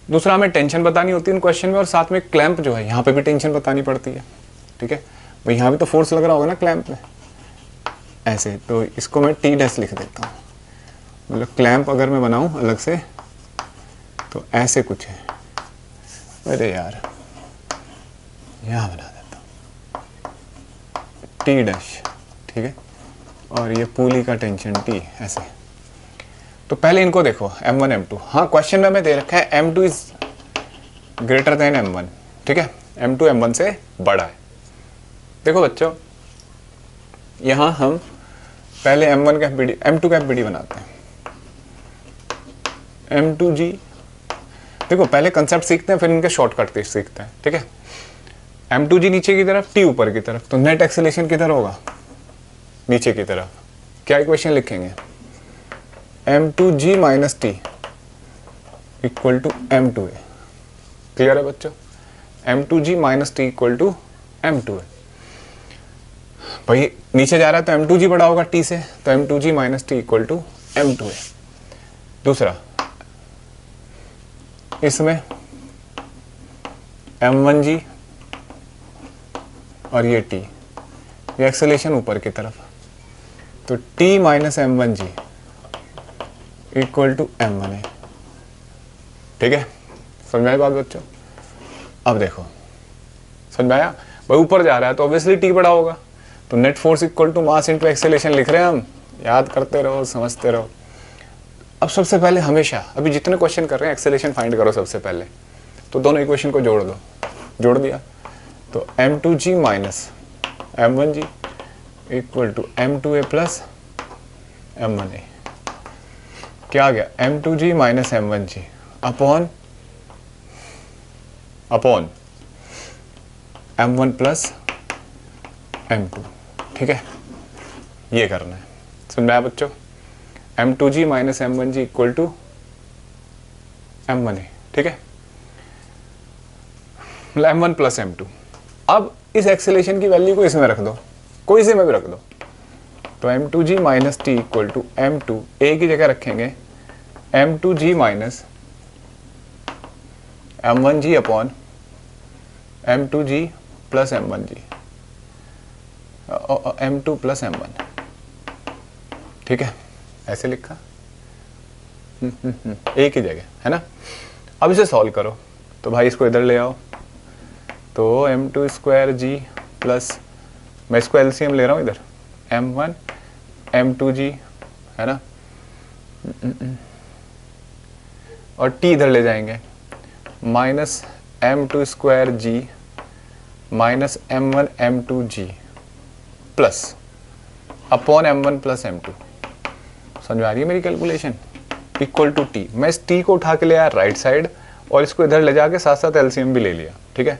दूसरा हमें टेंशन बतानी होती है इन क्वेश्चन में, और साथ में क्लैंप जो है यहाँ पे भी टेंशन बतानी पड़ती है, ठीक है। भाई यहाँ भी तो फोर्स लग रहा होगा ना क्लैंप में, ऐसे। तो इसको मैं T' लिख देता हूँ, मतलब क्लैंप अगर मैं बनाऊँ अलग से तो ऐसे कुछ है। अरे यार यहाँ बना देता हूँ T', ठीक है। और ये पुली का टेंशन T, ऐसे। तो पहले इनको देखो M1 M2, हाँ क्वेश्चन में दे रखा है M2 is greater than M1, ठीक है। M2 M1 से बड़ा है। देखो बच्चों यहाँ हम पहले M1 का FBD, M2 का FBD बनाते हैं। M2G, देखो पहले कंसेप्ट सीखते हैं फिर इनके शॉर्टकट सीखते हैं, ठीक है। M2G नीचे की तरफ, T ऊपर की तरफ, तो नेट एक्सेलरेशन किधर होगा, नीचे की तरफ। क्या इक्वेशन लिखेंगे, M2G minus T equal to M2A। Clear है बच्चों, M2G minus T equal to M2A। भाई नीचे जा रहा है तो m2g बड़ा होगा t से, तो m2g minus T equal to m2 है। दूसरा इसमें m1g और ये t, ये एक्सेलेरेशन ऊपर की तरफ, तो t minus m1g equal to m1 है। ठीक है, समझ में आई बात बच्चों? अब देखो समझ में आया? भाई ऊपर जा रहा है तो ऑब्वियसली t बड़ा होगा, तो net force equal to mass into acceleration लिख रहे हैं हम। याद करते रहो, समझते रहो। अब सबसे पहले हमेशा अभी जितने क्वेश्चन कर रहे हैं एक्सेलेरेशन फाइंड करो सबसे पहले, तो दोनों इक्वेशन को जोड़ दो। जोड़ दिया तो m2g minus m1g equal to m2a plus m1a। क्या आ गया? m2g minus m1g upon m1 plus m2। ठीक है, ये करना है। समझ में आया बच्चों? m2g minus m1g equal to m1a। ठीक है, मतलब m1 प्लस m2। अब इस एक्सेलेरेशन की वैल्यू को इसमें रख दो, कोई से में भी रख दो, तो m2g minus T equal to m2, a की जगह रखेंगे m2g minus m1g upon m2g plus m1g, m2 plus m1। ठीक है, ऐसे लिखा एक ही जगह है ना। अब इसे सॉल्व करो, तो भाई इसको इधर ले आओ, तो m2 स्क्वायर g प्लस, मैं इसको एलसीएम ले रहा हूँ इधर, m1 m2g है ना, और t इधर ले जाएंगे, minus m2 square g minus m1 m2g plus upon m1 plus m2। समझ में आ रही है मेरी कैलकुलेशन? Equal to t। मैं इस t को उठा के ले आया राइट साइड और इसको इधर ले जाके साथ साथ एलसीएम भी ले लिया। ठीक है,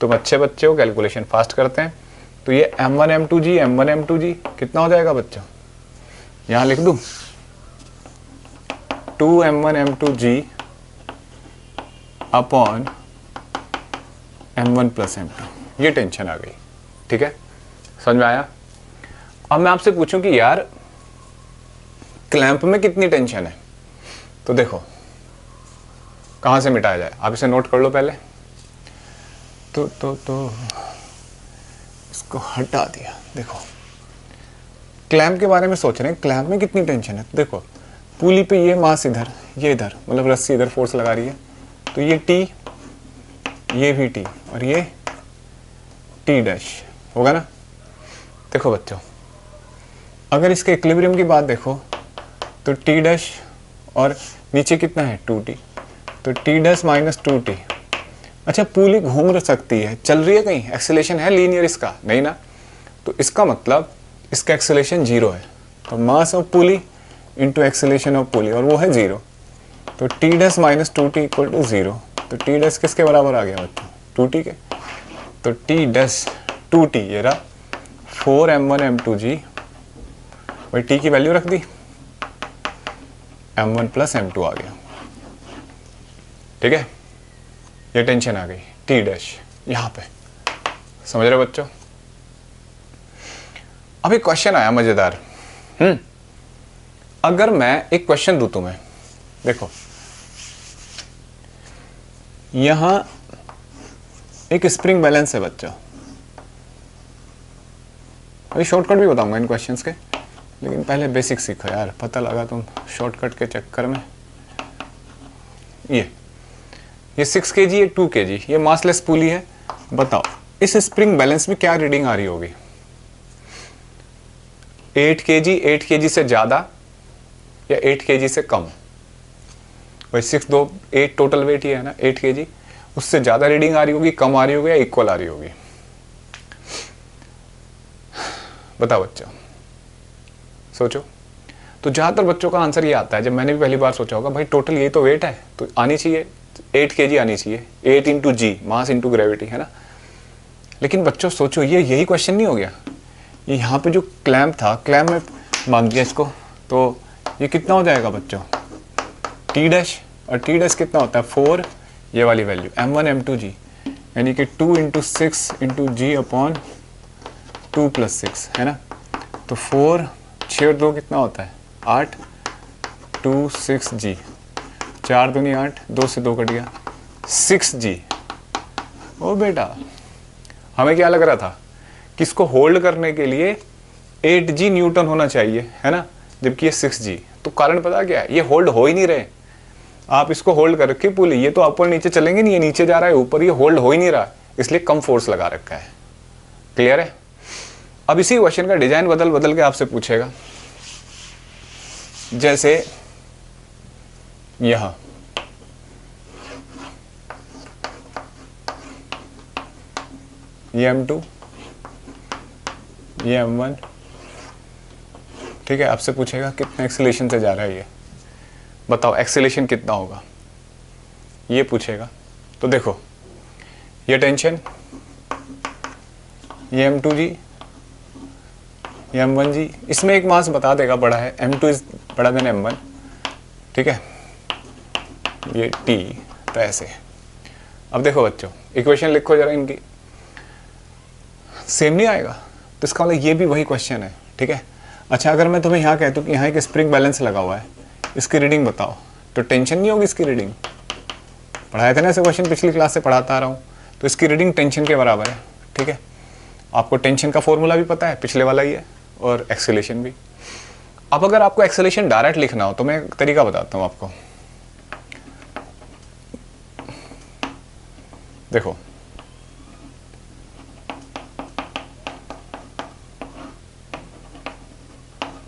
तुम अच्छे बच्चे हो, कैलकुलेशन फास्ट करते हैं। तो ये m1 m2g कितना हो जाएगा बच्चों? यहाँ लिख दूँ 2m1 m2g upon m1 plus m2। ये टेंशन आ गई। ठीक है, समझ में आया? अब मैं आपसे पूछूं कि यार क्लैंप में कितनी टेंशन है, तो देखो कहां से मिटाया जाए। आप इसे नोट कर लो पहले। तो इसको हटा दिया। देखो क्लैंप के बारे में सोच रहे हैं, क्लैंप में कितनी टेंशन है। तो देखो पुली पे ये मास इधर, ये इधर, मतलब रस्सी इधर फोर्स लगा रही है, तो ये टी, ये भी टी, और ये टी डैश होगा ना। देखो बच्चों, अगर इसके इक्विलिब्रियम की बात देखो तो टी डैश और नीचे कितना है 2t, तो टी डैश माइनस 2t। अच्छा पुली घूम सकती है, चल रही है कहीं, एक्सेलेरेशन है लीनियर इसका नहीं ना, तो इसका मतलब इसका एक्सेलेरेशन 0 है। तो mass of pulley into acceleration of pulley, और वो है 0, तो T dash minus 2t equal to 0। तो टी डैश किसके बराबर आ गया बच्चों? 2t के। तो टी डैश 2t ये रहा 4m1 m2g, भाई टी की वैल्यू रख दी, m1 प्लस m2 आ गया। ठीक है, ये टेंशन आ गई टी डैश यहां पे। समझ रहे बच्चों? अब एक क्वेश्चन आया मजेदार। अगर मैं एक क्वेश्चन दूं तुम्हें, देखो यहां एक स्प्रिंग बैलेंस है बच्चों। अभी शॉर्टकट भी बताऊंगा इन क्वेश्चंस के, लेकिन पहले बेसिक सीखो यार, पता लगा तुम शॉर्टकट के चक्कर में। ये 6 kg, ये 2 kg, ये मासलेस पुली है। बताओ इस स्प्रिंग बैलेंस में क्या रीडिंग आ रही होगी? 8 kg से ज्यादा या 8 kg से कम? भाई 6 2 8 टोटल वेट ही है ना 8 kg, उससे ज्यादा रीडिंग आ रही होगी, कम आ रही होगी, या इक्वल आ रही होगी? बताओ बच्चों, सोचो। तो ज्यादातर बच्चों का आंसर ये आता है, जब मैंने भी पहली बार सोचा होगा भाई टोटल ये तो वेट है तो आनी चाहिए 8 kg आनी चाहिए, 8 इंटू जी, मास इंटू ग्रेविटी, है ना। लेकिन बच्चों सोचो, ये यही क्वेश्चन नहीं हो गया? ये यहाँ पे जो क्लैंप था, क्लैंप में मांग दिया इसको, तो ये कितना हो जाएगा बच्चों? टी डैश, और टी डैश कितना होता है 4, ये वाली वैल्यू m1 m2g, यानी कि 2 इंटू 6 इंटू जी अपॉन 2 + 6 है ना, तो 4 6 और 2 कितना होता है 8, 2 6G, 4 दूनी 8, 2 से 2 कट गया 6G। ओ बेटा हमें क्या लग रहा था कि इसको होल्ड करने के लिए 8G न्यूटन होना चाहिए है ना, जबकि ये 6G। तो कारण पता क्या है, ये होल्ड हो ही नहीं रहे। आप इसको होल्ड कर रखे पुल, ये तो ऊपर नीचे चलेंगे नहीं, ये नीचे जा रहा है ऊपर, ये होल्ड हो ही नहीं रहा, इसलिए कम फोर्स लगा रखा है। क्लियर है। अब इसी क्वेश्चन का डिजाइन बदल बदल के आपसे पूछेगा। जैसे यहां ये M2, ये M1, ठीक है। आपसे पूछेगा कितने एक्सेलेरेशन से जा रहा है, ये बताओ एक्सेलेरेशन कितना होगा, ये पूछेगा। तो देखो ये टेंशन, ये M2G, ये M1G, इसमें एक मास बता देगा बड़ा है, M2 इज बड़ा देन M1, ठीक है, ये T, तो ऐसे। अब देखो बच्चों इक्वेशन लिखो जरा इनकी, सेम नहीं आएगा, तो इसका मतलब ये भी वही क्वेश्चन है, ठीक है। अच्छा अगर मैं तुम्हें यहाँ कहता हूँ कि यहाँ एक स्प्रिंग बैलेंस लगा हुआ है, इसकी रीडिंग बताओ, तो टेंशन नहीं होगी इसकी रीडिंग। पढ़ाया था ना ऐसे क्वेश्चन, पिछली क्लास से पढ़ाता आ रहा हूँ, तो इसकी रीडिंग टेंशन के बराबर है, ठीक है। आपको टेंशन का फॉर्मूला भी पता है, पिछले वाला ही है, और एक्सेलेरेशन भी। अब अगर आपको एक्सेलेरेशन डायरेक्ट लिखना हो तो मैं एक तरीका बताता हूँ आपको। देखो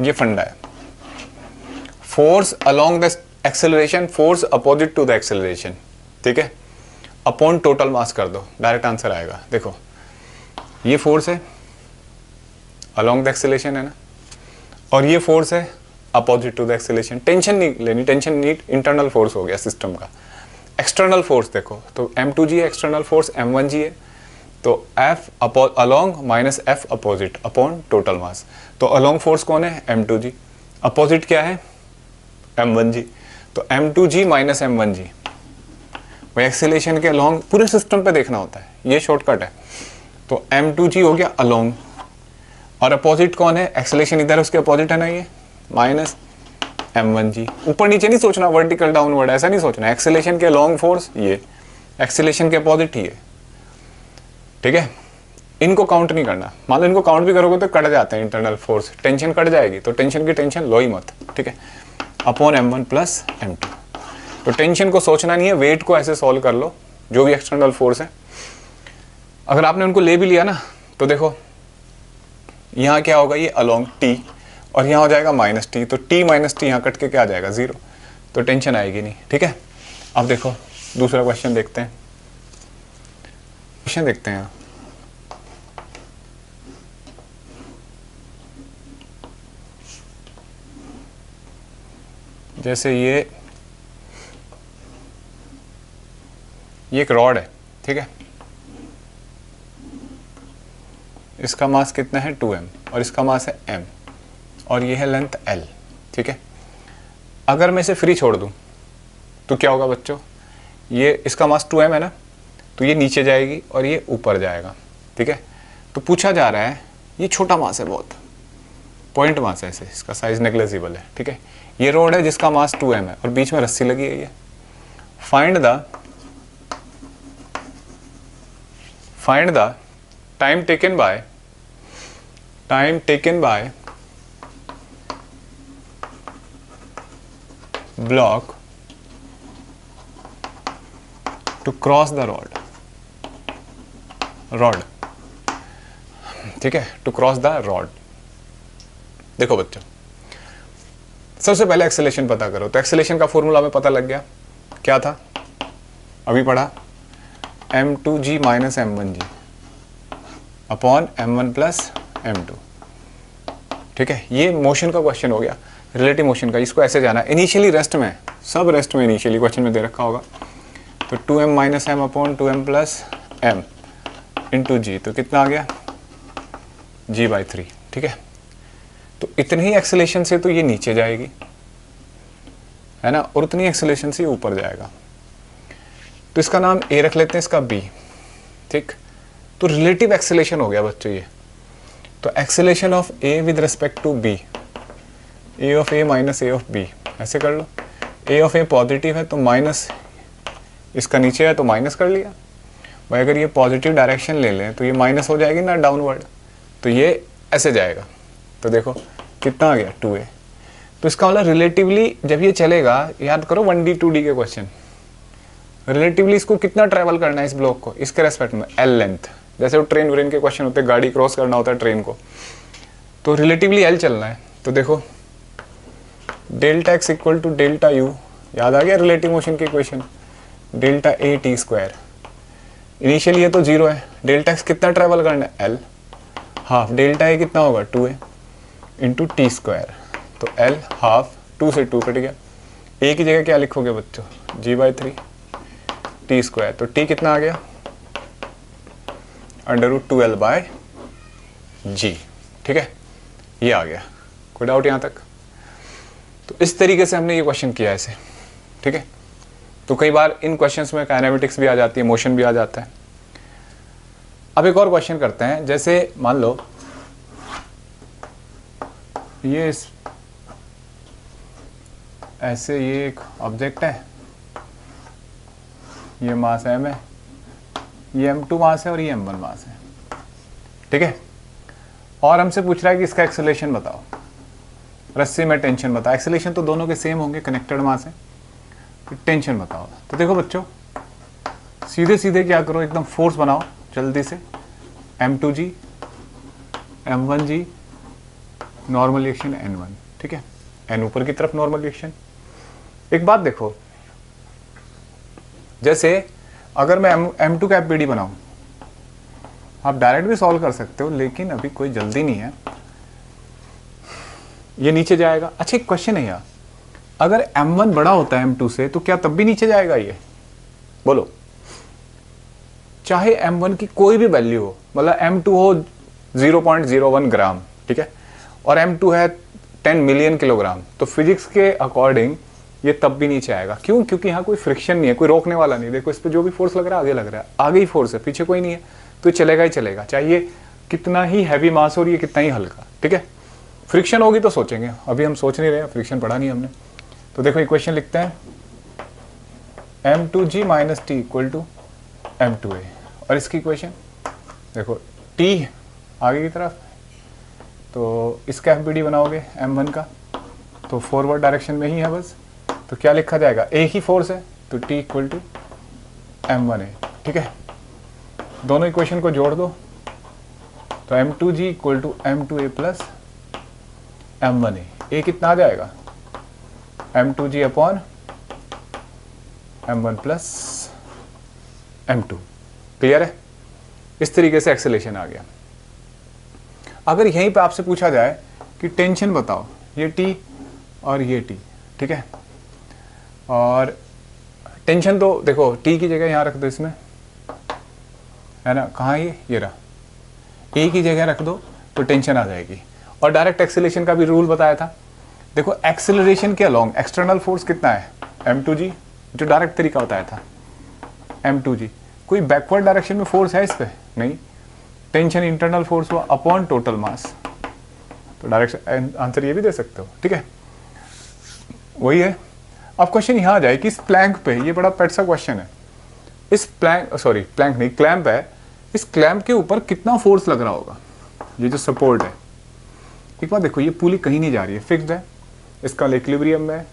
ये फंडा है, force along the acceleration, force opposite to the acceleration, ठीक है, अपॉन टोटल मास कर दो, डायरेक्ट आंसर आएगा। देखो ये फोर्स है अलोंग द एक्सेलरेशन है ना, और ये फोर्स है opposite to the acceleration. Tension नहीं लेनी, टेंशन नीट इंटरनल फोर्स हो गया सिस्टम का। एक्सटर्नल फोर्स देखो तो M2G है एक्सटर्नल फोर्स, M1G है, तो F along minus F opposite upon total मास। तो अलोंग फोर्स कौन है M2G, अपोजिट क्या है M1G, तो M2G माइनस M1G। भाई एक्सेलरेशन के अलोंग पूरे सिस्टम पे देखना होता है, ये शॉर्टकट है। तो M2G हो गया अलोंग, और अपोजिट कौन है, एक्सेलरेशन इधर उसके अपोजिट है ना, ये माइनस M1G। ऊपर नीचे नहीं सोचना, वर्टिकल डाउनवर्ड ऐसा नहीं सोचना, एक्सेलरेशन के अलोंग फोर्स ये, एक्सेलरेशन के अपोजिट ये, ठीक है। इनको काउंट नहीं करना, मान लो इनको काउंट भी करोगे तो कट जाते हैं इंटरनल फोर्स, टेंशन कट जाएगी, तो टेंशन की टेंशन लो ही मत, ठीक है, अपॉन M1 प्लस M2। तो टेंशन को सोचना नहीं है, वेट को ऐसे सॉल्व कर लो, जो भी एक्सटर्नल फोर्स है। अगर आपने उनको ले भी लिया ना, तो देखो यहाँ क्या होगा, ये अलोंग T, और यहाँ हो जाएगा माइनस T, तो T माइनस T यहाँ कट के क्या आ जाएगा 0, तो टेंशन आएगी नहीं, ठीक है। अब देखो दूसरा क्वेश्चन देखते हैं, क्वेश्चन देखते हैं। जैसे ये एक रॉड है, ठीक है, इसका मास कितना है 2m, और इसका मास है m, और ये है लेंथ l, ठीक है। अगर मैं इसे फ्री छोड़ दूं तो क्या होगा बच्चों, ये इसका मास 2m है ना, तो ये नीचे जाएगी और ये ऊपर जाएगा, ठीक है। तो पूछा जा रहा है, ये छोटा मास है बहुत, पॉइंट मास है इसे, इसका साइज नेग्लिजिबल है, ठीक है। ये रोड है जिसका मास 2m है और बीच में रस्सी लगी है, ये find the time taken by block to cross the rod, ठीक है, टू क्रॉस द रॉड। देखो बच्चों सबसे पहले एक्सेलरेशन पता करो, तो एक्सेलरेशन का फॉर्मूला हमें पता लग गया, क्या था अभी पढ़ा, M2G minus M1G upon M1 plus M2, ठीक है। ये मोशन का क्वेश्चन हो गया, रिलेटिव मोशन का, इसको ऐसे जाना इनिशियली रेस्ट में, सब रेस्ट में इनिशियली क्वेश्चन में दे रखा होगा, तो 2m minus m upon 2m plus m into g, तो कितना आ गया g/3, ठीक है। तो इतनी ही एक्सेलरेशन से तो ये नीचे जाएगी, है ना, और उतनी एक्सेलरेशन से ऊपर जाएगा, तो इसका नाम A रख लेते हैं, इसका B, ठीक। तो रिलेटिव एक्सेलरेशन हो गया बच्चों ये। तो acceleration of A with respect to B, A of A minus A of B, ऐसे कर लो। ए ऑफ ए पॉजिटिव है तो माइनस, इसका नीचे है तो माइनस कर लिया भाई। अगर ये पॉजिटिव डायरेक्शन ले लें तो ये माइनस हो जाएगी ना डाउनवर्ड, तो ये ऐसे जाएगा। तो देखो कितना आ गया 2a। तो इसका मतलब रिलेटिवली जब ये चलेगा, याद करो 1D 2D के क्वेश्चन, रिलेटिवली इसको कितना ट्रैवल करना है इस ब्लॉक को, इसके रेस्पेक्ट में एल लेंथ। जैसे वो ट्रेन व्रेन के क्वेश्चन होते हैं, गाड़ी क्रॉस करना होता है ट्रेन को, तो रिलेटिवली एल चलना है। तो देखो delta X equal to delta U, याद आ गया रिलेटिव मोशन की equation, delta A T square. Initial ये तो 0 है, डेल्टा एक्स कितना ट्रैवल करना है एल, हाफ डेल्टा ए कितना होगा 2a इंटू टी स्क्वायर। तो एल हाफ, 2 से 2 कट गया, ए की जगह क्या लिखोगे बच्चों, g/3 टी स्क्वायर। तो टी कितना आ गया √2l/g, ठीक है, ये आ गया। कोई डाउट यहाँ तक? तो इस तरीके से हमने ये क्वेश्चन किया ऐसे, ठीक है। तो कई बार इन क्वेश्चंस में काइनेमेटिक्स भी आ जाती है, मोशन भी आ जाता है। अब एक और क्वेश्चन करते हैं, जैसे मान लो ये ऐसे ये एक ऑब्जेक्ट है, ये मास m है, ये m2 मास है और ये m1 मास है, ठीक है। और हमसे पूछ रहा है कि इसका एक्सेलरेशन बताओ, रस्सी में टेंशन बताओ। एक्सेलरेशन तो दोनों के सेम होंगे, कनेक्टेड मास है, तो टेंशन बताओ। तो देखो बच्चों सीधे सीधे क्या करो, एकदम फोर्स बनाओ जल्दी से, m2g m1g normal reaction n1, ठीक है, n ऊपर की तरफ नॉर्मल रिएक्शन। एक बात देखो, जैसे अगर मैं m2 का FBD बनाऊं, आप डायरेक्ट भी सॉल्व कर सकते हो, लेकिन अभी कोई जल्दी नहीं है, ये नीचे जाएगा। अच्छा एक क्वेश्चन है यार, अगर m1 बड़ा होता है m2 से तो क्या तब भी नीचे जाएगा ये, बोलो? चाहे m1 की कोई भी वैल्यू हो, मतलब m2 हो 0.01 ग्राम, ठीक है, और m2 है 10 मिलियन किलोग्राम, तो फिजिक्स के अकॉर्डिंग ये तब भी नीचे आएगा। क्यों? क्योंकि यहाँ कोई फ्रिक्शन नहीं है, कोई रोकने वाला नहीं। देखो इस पर जो भी फोर्स लग रहा है आगे लग रहा है, आगे ही फोर्स है, पीछे कोई नहीं है, तो चलेगा ही चलेगा, चाहिए कितना ही हैवी मास हो और ये कितना ही हल्का, ठीक है। फ्रिक्शन होगी तो सोचेंगे, अभी हम सोच नहीं रहे, फ्रिक्शन पढ़ा नहीं हमने। तो देखो इक्वेशन लिखते हैं, m2g minus T equal to m2a, और इसकी इक्वेशन देखो t आगे की तरफ, तो इसका FBD बनाओगे m1 का, तो फॉरवर्ड डायरेक्शन में ही है बस, तो क्या लिखा जाएगा, एक ही फोर्स है तो t इक्वल टू m1a, ठीक है। दोनों इक्वेशन को जोड़ दो, तो m2g equal to m2a plus m1a, a कितना आ जाएगा m2g upon m1 plus m2, clear है। इस तरीके से एक्सेलरेशन आ गया। अगर यहीं पे आपसे पूछा जाए कि टेंशन बताओ, ये t और ये t, ठीक है, और टेंशन तो देखो t की जगह यहाँ रख दो, इसमें है ना, कहाँ ये रहा, a की जगह रख दो तो टेंशन आ जाएगी। और डायरेक्ट एक्सेलरेशन का भी रूल बताया था। देखो एक्सेलरेशन के अलोंग एक्सटर्नल फोर्स कितना है, m2g, जो डायरेक्ट तरीका बताया था m2g। कोई बैकवर्ड डायरेक्शन में फोर्स है इस पे? नहीं। टेंशन इंटरनल फोर्स हुआ अपॉन टोटल मास, तो डायरेक्ट आंसर ये भी दे सकते हो, ठीक है, वही है। अब क्वेश्चन यहाँ आ जाए कि इस प्लैंक पे, ये बड़ा पेट सा क्वेश्चन है, इस प्लैंक नहीं, क्लैंप है, इस क्लैंप के ऊपर कितना फोर्स लग रहा होगा, ये जो सपोर्ट है। एक बात देखो, ये पुली कहीं नहीं जा रही है, फिक्स्ड है, इसका इक्विलिब्रियम में है,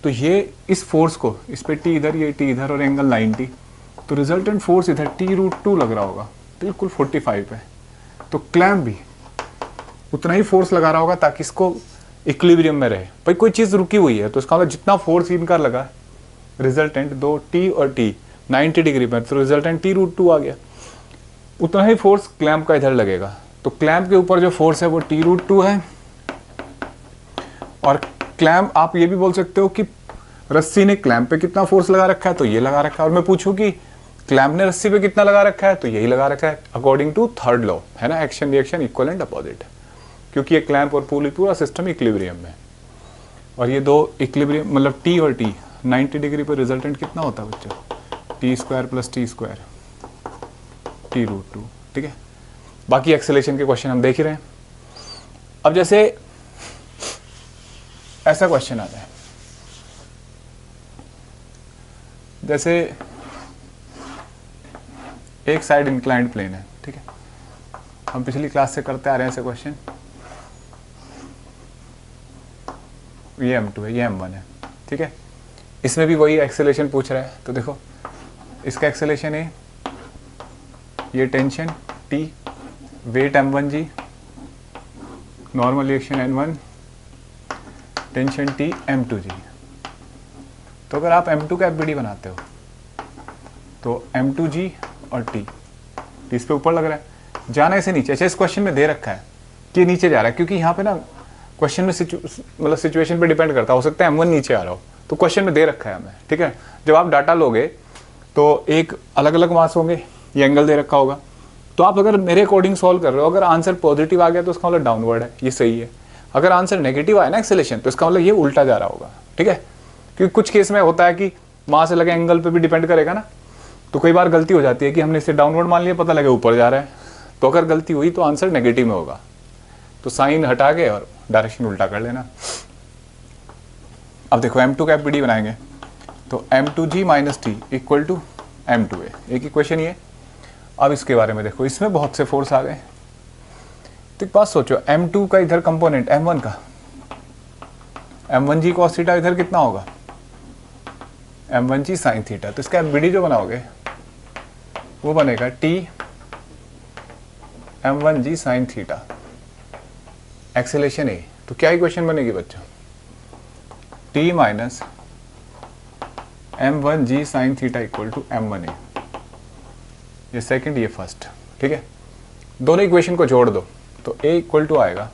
तो ये इस फोर्स को, इस पे टी इधर, ये टी इधर और एंगल 90, तो रिजल्टेंट फोर्स इधर t√2 लग रहा होगा, बिल्कुल 45 पे। तो क्लैंप भी उतना ही फोर्स लगा रहा होगा ताकि इसको इक्विलिब्रियम में रहे। भाई कोई चीज़ रुकी हुई है तो इसका मतलब जितना फोर्स इनका लगा, रिजल्टेंट दो t और t 90 डिग्री पर, तो रिजल्टेंट t√2 आ गया, उतना ही फोर्स क्लैंप का इधर लगेगा। तो क्लैंप के ऊपर जो फोर्स है वो t√2 है, और क्लैंप आप ये भी बोल सकते हो कि रस्सी ने क्लैंप पे कितना फोर्स लगा रखा है, तो ये लगा रखा है। और मैं पूछूं कि क्लैंप ने रस्सी पे कितना लगा रखा है, तो यही लगा रखा है, अकॉर्डिंग टू थर्ड लॉ, है ना, action reaction equal and opposite, क्योंकि ये क्लैंप और पुली पूरा सिस्टम इक्विलिब्रियम में, और ये दो इक्विलिब्रियम मतलब t और t 90 डिग्री पर, रिजल्टेंट कितना होता है बच्चों, t² प्लस t² t√2, ठीक है। बाकी एक्सेलरेशन के क्वेश्चन हम देख ही रहे हैं, अब जैसे ऐसा क्वेश्चन आता है, जैसे एक साइड इंक्लाइंड प्लेन है, ठीक है, हम पिछली क्लास से करते आ रहे हैं ऐसे क्वेश्चन। ये M2 है, ये M1 है, ठीक है। इसमें भी वही एक्सेलेरेशन पूछ रहा है, तो देखो इसका एक्सेलेरेशन है, ये tension T, weight M1G, normal reaction N1, tension T M2G। तो अगर आप M2 का FBD बनाते हो तो M2G और T इस पे ऊपर लग रहा है, जाना इसे नीचे। अच्छा, इस क्वेश्चन में दे रखा है कि नीचे जा रहा है, क्योंकि यहाँ पे ना क्वेश्चन में मतलब सिचुएशन पे डिपेंड करता है, हो सकता है M1 नीचे आ रहा हो, तो क्वेश्चन में दे रखा है हमें, ठीक है। जब आप डाटा लोगे तो एक अलग अलग मास होंगे, ये एंगल दे रखा होगा, तो आप अगर मेरे अकॉर्डिंग सॉल्व कर रहे हो, अगर आंसर पॉजिटिव आ गया तो उसका मतलब डाउनवर्ड है, ये सही है। अगर आंसर नेगेटिव आया ना एक्सेलेरेशन, तो इसका मतलब ये उल्टा जा रहा होगा, ठीक है। क्योंकि कुछ केस में होता है कि मास से लगे एंगल पे भी डिपेंड करेगा ना, तो कई बार गलती हो जाती है कि हमने इसे डाउनवर्ड मान लिया, पता लगे ऊपर जा रहा है, तो अगर गलती हुई तो आंसर नेगेटिव में होगा, तो साइन हटा के और डायरेक्शन उल्टा कर लेना। अब देखो M2 का FBD बनाएंगे, तो M2G minus T equal to M2A, एक इक्वेशन ये। अब इसके बारे में देखो, इसमें बहुत से फोर्स आ गए, तो एक बात सोचो, M2 का इधर कंपोनेंट M1 का, M1G cos थीटा इधर कितना होगा, M1G साइन थीटा, तो इसका FBD जो बनाओगे वो बनेगा T M1G sine theta, acceleration A। तो क्या इक्वेशन बनेगी बच्चों, T minus M1G sine theta equal to M1A, ये सेकंड, ये फर्स्ट, ठीक है। दोनों इक्वेशन को जोड़ दो तो A इक्वल टू आएगा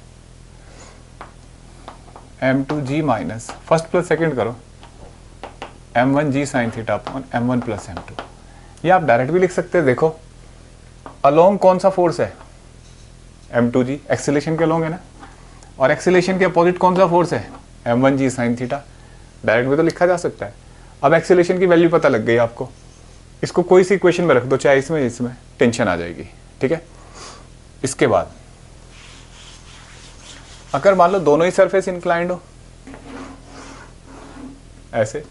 M2G minus first plus second करो M1G sine theta upon M1 plus M2। ये आप डायरेक्ट भी लिख सकते हैं। देखो अलोंग कौन सा फोर्स है, M2G, एक्सेलेरेशन के अलोंग है ना, और एक्सेलेरेशन के अपोजिट कौन सा फोर्स है, M1G साइन थीटा। डायरेक्ट भी तो लिखा जा सकता है। अब एक्सेलेरेशन की वैल्यू पता लग गई आपको, इसको कोई सी इक्वेशन में रख दो, चाहे इसमें इसमें, टेंशन आ जाएगी, ठीक है। इसके बाद अगर मान लो दोनों ही सरफेस इंक्लाइंड हो, ऐसे,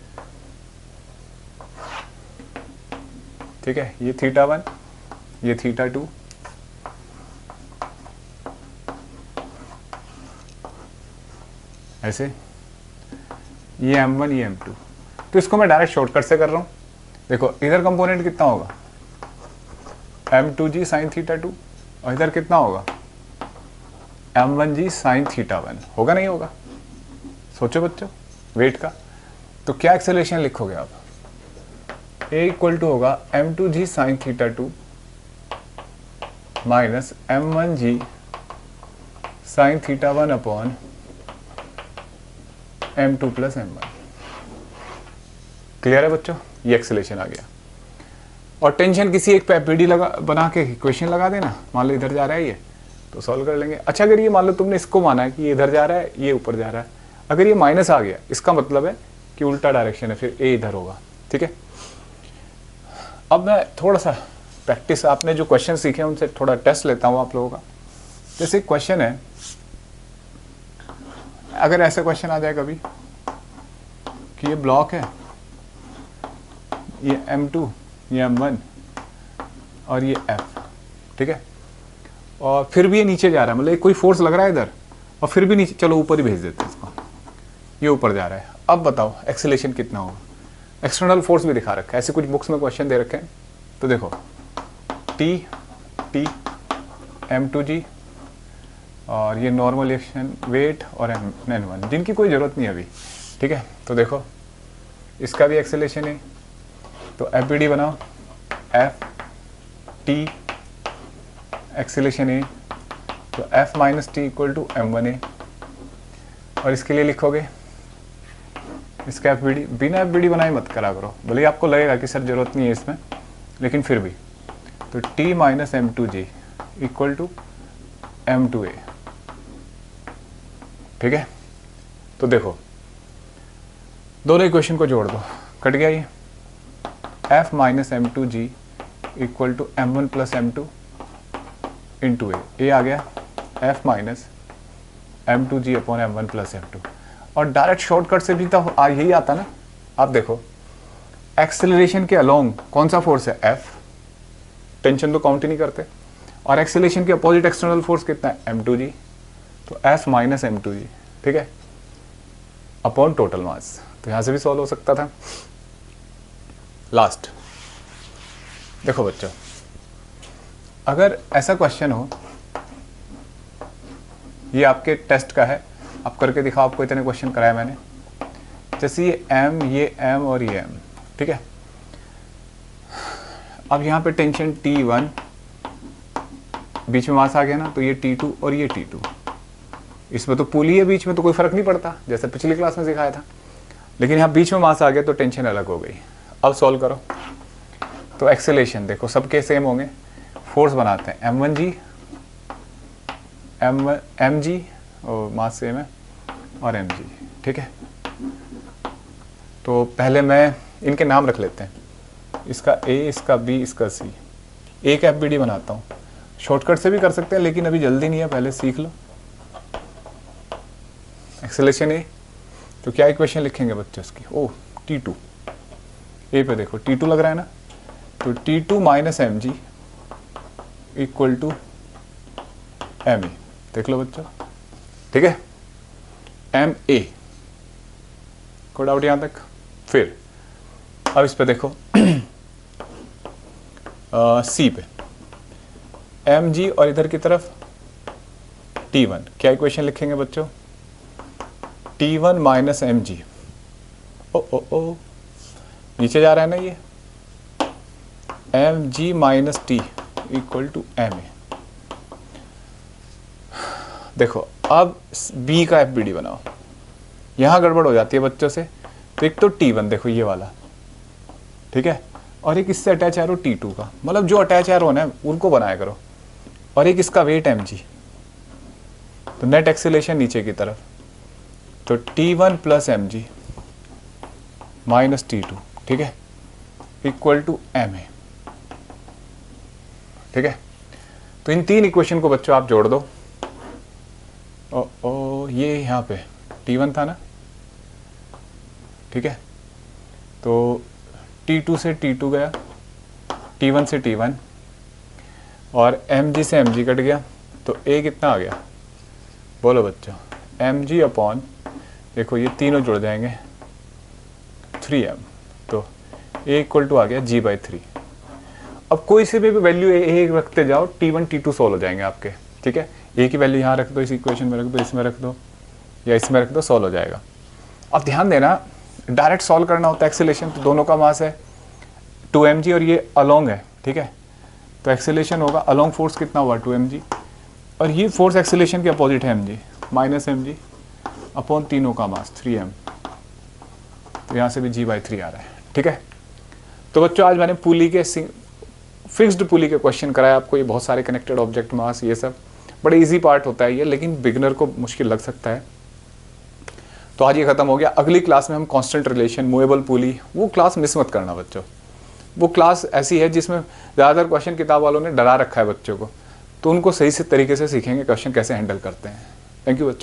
ठीक है, ये θ1, ये θ2, ऐसे, ये M1, ये M2, तो इसको मैं डायरेक्ट शॉर्टकट से कर रहा हूं। देखो इधर कंपोनेंट कितना होगा, M2G साइन θ2, और इधर कितना होगा, M1G साइन θ1, होगा नहीं होगा, सोचो बच्चों वेट का। तो क्या एक्सेलेरेशन लिखोगे आप, A इक्वल टू होगा M2G sine θ2 minus M1G sine θ1 upon M2 plus M1। Clear है बच्चों, ये एक्सेलेरेशन आ गया। और टेंशन किसी एक पे FBD लगा बना के इक्वेशन लगा देना, मान लो इधर जा रहा है ये, तो सॉल्व कर लेंगे। अच्छा, अगर ये मान लो तुमने इसको माना है कि ये इधर जा रहा है, ये ऊपर जा रहा है, अगर ये माइनस आ गया, इसका मतलब है कि उल्टा डायरेक्शन है, फिर A इधर होगा, ठीक है। अब मैं थोड़ा सा प्रैक्टिस, आपने जो क्वेश्चन सीखे हैं उनसे थोड़ा टेस्ट लेता हूँ आप लोगों का। जैसे क्वेश्चन है, अगर ऐसा क्वेश्चन आ जाए कभी कि ये ब्लॉक है, ये M2, ये M1 और ये F, ठीक है, और फिर भी ये नीचे जा रहा है, मतलब कोई फोर्स लग रहा है इधर और फिर भी नीचे, चलो ऊपर ही भेज देते हैं इसको, ये ऊपर जा रहा है। अब बताओ एक्सेलेरेशन कितना होगा, एक्सटर्नल फोर्स भी दिखा रखा है, ऐसे कुछ बुक्स में क्वेश्चन दे रखे हैं। तो देखो T M2G और ये नॉर्मल रिएक्शन वेट और N1, जिनकी कोई ज़रूरत नहीं है अभी, ठीक है। तो देखो इसका भी एक्सेलेरेशन है, तो FBD बनाओ, F T एक्सेलेरेशन है, तो F minus T equal to M1A। और इसके लिए लिखोगे इसका FBD, बिना FBD बनाए मत करा करो, भले आपको लगेगा कि सर जरूरत नहीं है इसमें, लेकिन फिर भी। तो T minus M2G equal to M2A, ठीक है। तो देखो दोनों इक्वेशन को जोड़ दो, कट गया ये, F minus M2G equal to M1 plus M2 into A आ गया F minus m2g upon m1 plus m2। और डायरेक्ट शॉर्टकट से भी तो यही आता ना। आप देखो एक्सेलरेशन के अलोंग कौन सा फोर्स है, F, टेंशन तो काउंट ही नहीं करते, और एक्सेलरेशन के अपोजिट एक्सटर्नल फोर्स कितना है, m2g, तो F माइनस m2g, ठीक है, अपॉन टोटल मास। तो यहां से भी सॉल्व हो सकता था। लास्ट देखो बच्चों, अगर ऐसा क्वेश्चन हो, ये आपके टेस्ट का है, आप करके दिखाओ, आपको इतने क्वेश्चन कराया मैंने, जैसे ये m और ये m, ठीक है। अब यहाँ पे टेंशन T1, बीच में मास आ गया ना, तो ये T2 और ये T2, इसमें तो पुली है बीच में, तो कोई फर्क नहीं पड़ता, जैसे पिछली क्लास में सिखाया था। लेकिन यहाँ बीच में मास आ गया तो टेंशन अलग हो गई। अब सॉल्व करो। तो एक्सेलेरेशन देखो सबके सेम होंगे, फोर्स बनाते हैं m1g, mg और मास सेम है, और mg, ठीक है। तो पहले मैं इनके नाम रख लेते हैं, इसका A, इसका B, इसका C। एक FBD बनाता हूँ, शॉर्टकट से भी कर सकते हैं लेकिन अभी जल्दी नहीं है, पहले सीख लो। एक्सेलेरेशन A, तो क्या इक्वेशन लिखेंगे बच्चों इसकी, ओ T2, A पे देखो T2 लग रहा है ना, तो T2 minus mg equal to ma, देख लो बच्चों, ठीक है, ma। कोई डाउट यहां तक? फिर अब इस पे देखो C पे mg और इधर की तरफ T1, क्या इक्वेशन लिखेंगे बच्चों, T1 माइनस mg, ओ नीचे जा रहा है ना ये, mg minus t equal to ma। देखो अब B का FBD बनाओ, यहां गड़बड़ हो जाती है बच्चों से। तो एक तो T1 देखो ये वाला, ठीक है, और एक इससे अटैच एरो T2 का, मतलब जो अटैच एरो है उनको बनाया करो, और एक इसका वेट mg, तो नेट एक्सेलेरेशन नीचे की तरफ, तो T1 plus mg minus T2, ठीक है, इक्वल टू ma, ठीक है। तो इन तीन इक्वेशन को बच्चों आप जोड़ दो। ये यहाँ पे T1 था ना, ठीक है, तो T2 से T2 गया, T1 से T1, और mg से mg कट गया, तो A कितना आ गया, बोलो बच्चों, mg अपॉन, देखो ये तीनों जुड़ जाएंगे 3m, तो A इक्वल टू आ गया g/3। अब कोई से भी वैल्यू A रखते जाओ, T1 T2 सोल्व हो जाएंगे आपके, ठीक है। A की वैल्यू यहाँ रख दो, इस इक्वेशन में रख दो, इसमें रख दो या इसमें रख दो, सोल्व हो जाएगा। अब ध्यान देना, डायरेक्ट सॉल्व करना होता है एक्सेलेरेशन, तो दोनों का मास है 2mg और ये अलोंग है, ठीक है, तो एक्सेलेरेशन होगा, अलोंग फोर्स कितना हुआ 2mg, और ये फोर्स एक्सेलेरेशन के अपोजिट है mg, माइनस mg अपॉन तीनों का मास 3m, तो यहाँ से भी g/3 आ रहा है, ठीक है। तो बच्चों आज मैंने पुली के फिक्स्ड पुली के क्वेश्चन कराया आपको, ये बहुत सारे कनेक्टेड ऑब्जेक्ट मास, ये सब बड़े इजी पार्ट होता है ये, लेकिन बिगनर को मुश्किल लग सकता है। तो आज ये खत्म हो गया। अगली क्लास में हम कांस्टेंट रिलेशन, मूवेबल पुली, वो क्लास मिस मत करना बच्चों। वो क्लास ऐसी है जिसमें ज़्यादातर क्वेश्चन किताब वालों ने डरा रखा है बच्चों को, तो उनको सही से तरीके से सीखेंगे क्वेश्चन कैसे हैंडल करते हैं। थैंक यू बच्चों।